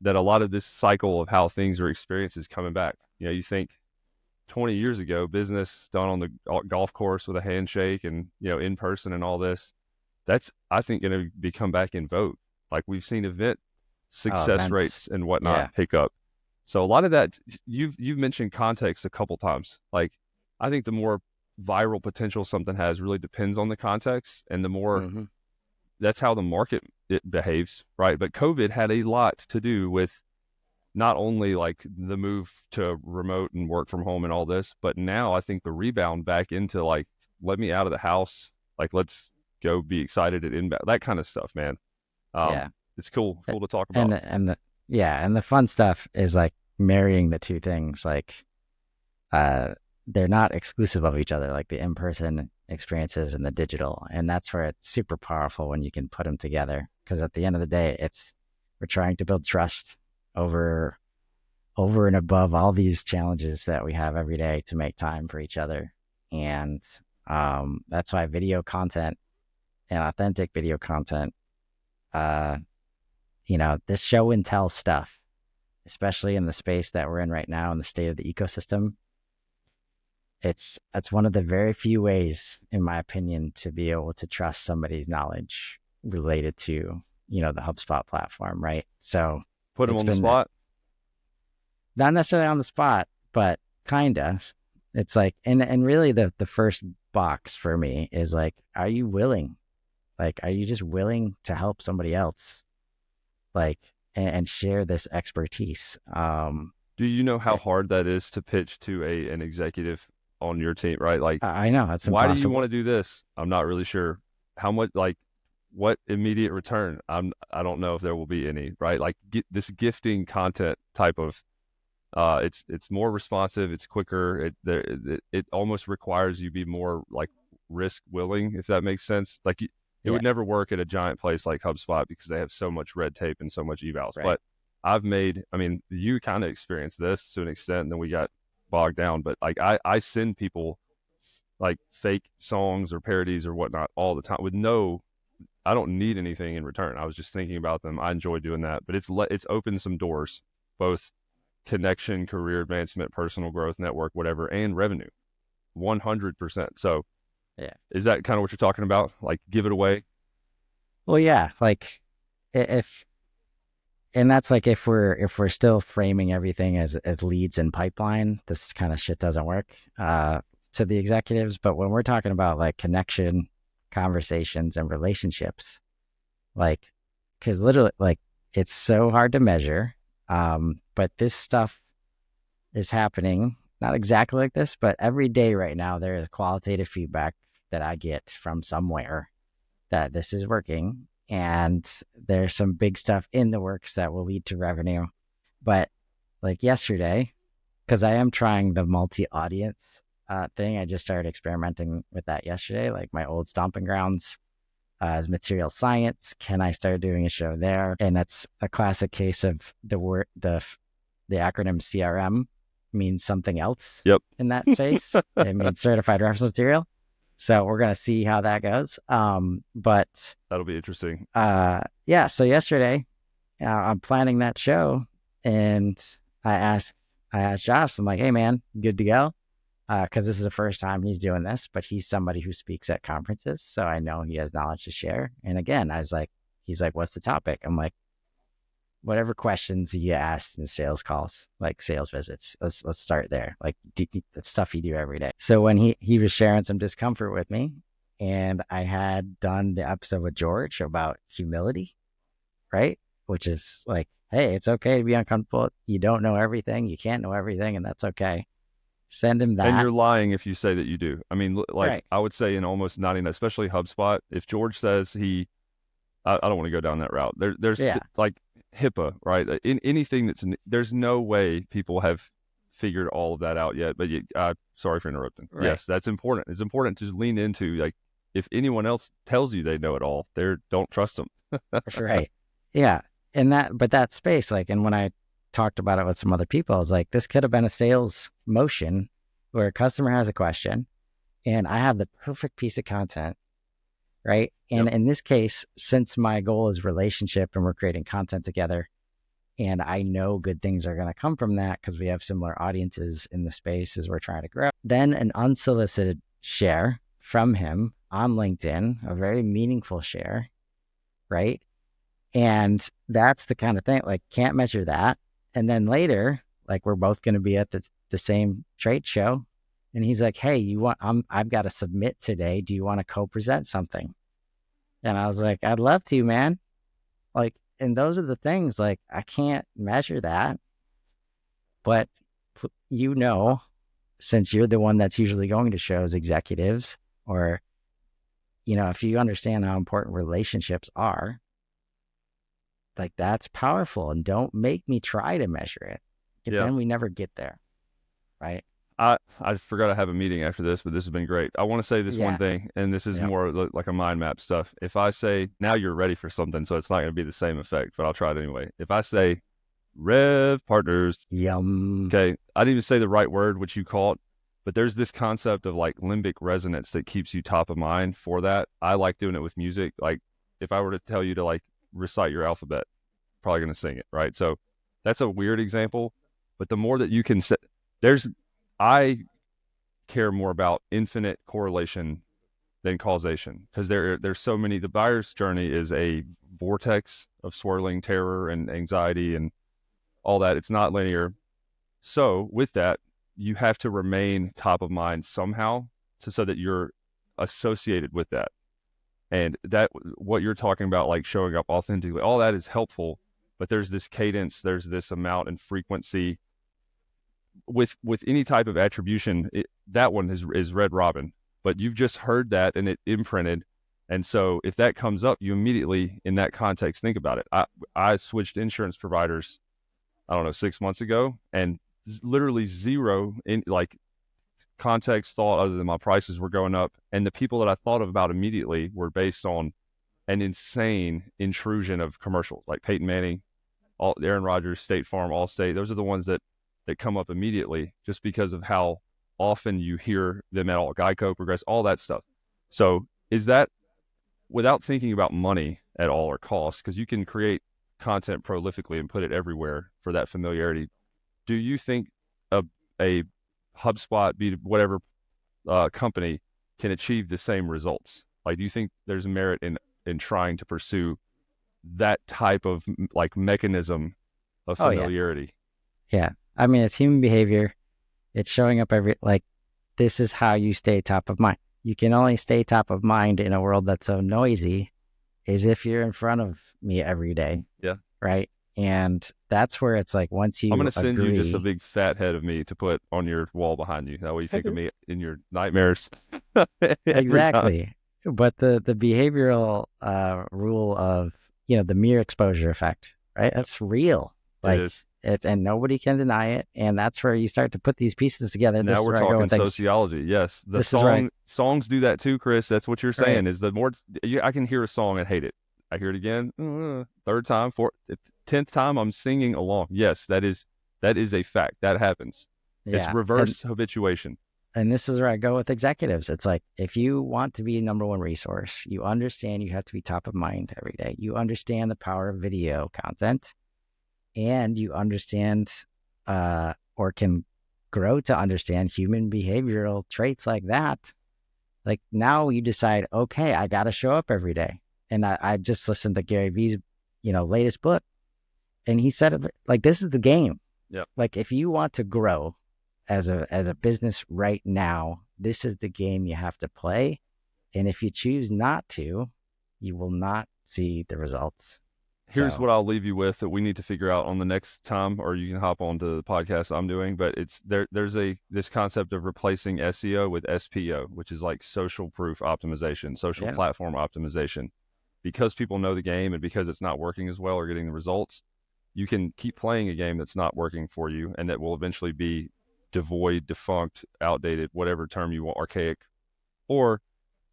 that a lot of this cycle of how things are experienced is coming back. You think 20 years ago, business done on the golf course with a handshake and in person and all this, that's I think going to be come back in vogue. Like we've seen event Oh, success events. rates and whatnot Yeah. pick up. So a lot of that you've mentioned context a couple times. Like I think the more viral potential something has really depends on the context, and the more Hmm. that's how the market it behaves, right? But COVID had a lot to do with not only like the move to remote and work from home and all this, but now I think the rebound back into like, let me out of the house, like let's go be excited at inbound, that kind of stuff, man. Um, Yeah. it's cool, A- cool to talk And about. and the fun stuff is like marrying the two things. Like uh, they're not exclusive of each other, like the in-person experiences and the digital. And that's where it's super powerful when you can put them together. Because at the end of the day, we're trying to build trust over and above all these challenges that we have every day to make time for each other. And that's why video content and authentic video content, uh, this show and tell stuff, especially in the space that we're in right now in the state of the ecosystem, it's one of the very few ways, in my opinion, to be able to trust somebody's knowledge related to, the HubSpot platform, right? So Put them it's on the been spot. not necessarily on the spot, but kind of. It's like, and really the first box for me is like, are you willing? Like, are you just willing to help somebody else? Like, and share this expertise. Do you know how eh, hard that is to pitch to an executive on your team, right? Like, I know it's why do you want impossible, to do this? I'm not really sure. How much, like, what immediate return? I don't know if there will be any, right? Like, get this gifting content type of, it's more responsive, it's quicker. It almost requires you be more like risk willing, if that makes sense. Like, it yeah, would never work at a giant place like HubSpot because they have so much red tape and so much evals. right, But I mean, you kind of experienced this to an extent, and then we got bogged down. But like, I send people like fake songs or parodies or whatnot all the time with no, I don't need anything in return. I was just thinking about them. I enjoy doing that, but it's opened some doors, both connection, career advancement, personal growth, network, whatever, and revenue. 100%. So yeah. is that kind of what you're talking about? Like give it away? Well, yeah, like if and that's like if we're still framing everything as leads and pipeline, this kind of shit doesn't work to the executives. But when we're talking about like connection, conversations, and relationships, like because literally like it's so hard to measure. But this stuff is happening not exactly like this, but every day right now there is qualitative feedback that I get from somewhere that this is working. And there's some big stuff in the works that will lead to revenue. But like yesterday, because I am trying the multi audience thing, I just started experimenting with that yesterday. Like my old stomping grounds is material science. Can I start doing a show there? And that's a classic case of the acronym CRM means something else Yep. in that space. It means certified reference material. So we're gonna see how that goes. But That'll be interesting. yeah. So yesterday, I'm planning that show, and I asked I asked Josh. I'm like, "Hey, man, good to go?" Because this is the first time he's doing this, but he's somebody who speaks at conferences, so I know he has knowledge to share. And again, I was like, he's like, "What's the topic?" I'm like, "Whatever questions you asked in sales calls, like sales visits. Let's start there. Like the stuff you do every day." So when he was sharing some discomfort with me, and I had done the episode with George about humility, right? Which is like, hey, it's okay to be uncomfortable. You don't know everything. You can't know everything, and that's okay. Send him And that. you're lying if you say that you do. I mean, like Right. I would say in almost 99, especially HubSpot, if George says I don't want to go down that route. There's Yeah. like HIPAA, right? In anything there's no way people have figured all of that out yet. But sorry for interrupting. Right. Yes, that's important. It's important to lean into like if anyone else tells you they know it all, don't trust them. Right. Yeah. And but that space, like, and when I talked about it with some other people, I was like, this could have been a sales motion where a customer has a question. and I have the perfect piece of content, right? And Yep. in this case, since my goal is relationship and we're creating content together, and I know good things are going to come from that because we have similar audiences in the space as we're trying to grow, then an unsolicited share from him on LinkedIn, a very meaningful share, right? And that's the kind of thing, like, can't measure that. And then later, like, we're both going to be at the same trade show. And he's like, hey, I've got to submit today. Do you want to co-present something? And I was like, I'd love to, man. Like, and those are the things, like, I can't measure that, but you know, since you're the one that's usually going to shows, executives, or, if you understand how important relationships are, like, that's powerful. And don't make me try to measure it, because Yeah. then we never get there, right? I forgot I have a meeting after this, but this has been great. I want to say this one Yeah. thing, and this is Yep. more like a mind map stuff. If I say now you're ready for something, so it's not going to be the same effect, but I'll try it anyway. If I say Rev Partners, Yum. okay, I didn't even say the right word, which you caught, but there's this concept of like limbic resonance that keeps you top of mind for that. I like doing it with music. Like if I were to tell you to like recite your alphabet, probably going to sing it, right? So that's a weird example, but the more that you can say, there's, I care more about infinite correlation than causation because there's so many. The buyer's journey is a vortex of swirling terror and anxiety and all that. It's not linear. So with that, you have to remain top of mind somehow so that you're associated with that. And that what you're talking about, like showing up authentically, all that is helpful. But there's this cadence, there's this amount and frequency with any type of attribution. That one is Red Robin, but you've just heard that and it imprinted. And so if that comes up, you immediately in that context think about it. I switched insurance providers, I don't know, 6 months ago, and literally zero in like context thought other than my prices were going up, and the people that I thought about immediately were based on an insane intrusion of commercials like Peyton Manning, all Aaron Rodgers, State Farm, Allstate. Those are the ones that come up immediately just because of how often you hear them at all. Geico, Progress, all that stuff. So is that without thinking about money at all or cost, because you can create content prolifically and put it everywhere for that familiarity. Do you think a a HubSpot, be whatever company, can achieve the same results? Like, do you think there's merit in trying to pursue that type of like mechanism of Oh, yeah. familiarity? Yeah. I mean, it's human behavior. It's showing up like, this is how you stay top of mind. You can only stay top of mind in a world that's so noisy is if you're in front of me every day, Yeah. right? And that's where it's like, once I'm you gonna send you just a agree, big fat head of me to put on your wall behind you. That way you think of me in your nightmares every time. exactly. But the behavioral rule of, the mere exposure effect, right? Yep, That's real. it Like, is. and nobody can deny it. And that's where you start to put these pieces together. This Now is we're where I go talking with things. sociology. Yes, the This is right. songs do that too, Chris. That's what you're Right. saying. Is the more I can hear a song and hate it. I hear it again, third time, fourth, 10th time, I'm singing along. Yes, that is a fact. That happens. It's Yeah. reverse habituation. And this is where I go with executives. It's like, if you want to be a number one resource, you understand you have to be top of mind every day. You understand the power of video content, and you understand or can grow to understand human behavioral traits like that. Like, now you decide, okay, I got to show up every day. And I just listened to Gary Vee's, latest book, and he said, like, this is the game. Yep. Like, if you want to grow as a business right now, this is the game you have to play. And if you choose not to, you will not see the results. Here's So, what I'll leave you with that we need to figure out on the next time, or you can hop on to the podcast I'm doing. But it's there's this concept of replacing SEO with SPO, which is like social proof optimization, social yeah, platform optimization. Because people know the game and because it's not working as well or getting the results, you can keep playing a game that's not working for you and that will eventually be devoid, defunct, outdated, whatever term you want, archaic, or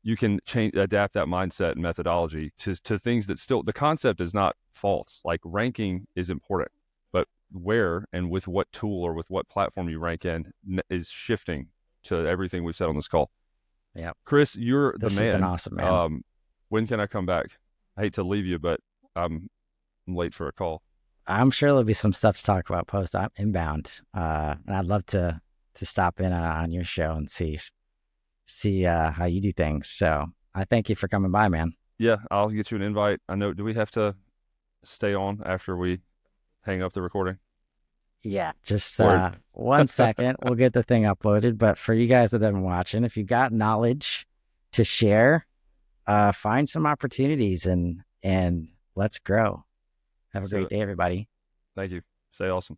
you can change, adapt that mindset and methodology to things that still, the concept is not false. Like ranking is important, but where and with what tool or with what platform you rank in is shifting to everything we've said on this call. Yep. Chris, you're the This has been man. awesome, man. When can I come back? I hate to leave you, but I'm late for a call. I'm sure there'll be some stuff to talk about post inbound. And I'd love to stop in on your show and see how you do things. So I thank you for coming by, man. Yeah, I'll get you an invite. I know, do we have to stay on after we hang up the recording? Yeah, just Word. 1 second. We'll get the thing uploaded. But for you guys that have been watching, if you got knowledge to share, find some opportunities and let's grow. Have a So, great day, everybody. thank you. Stay awesome.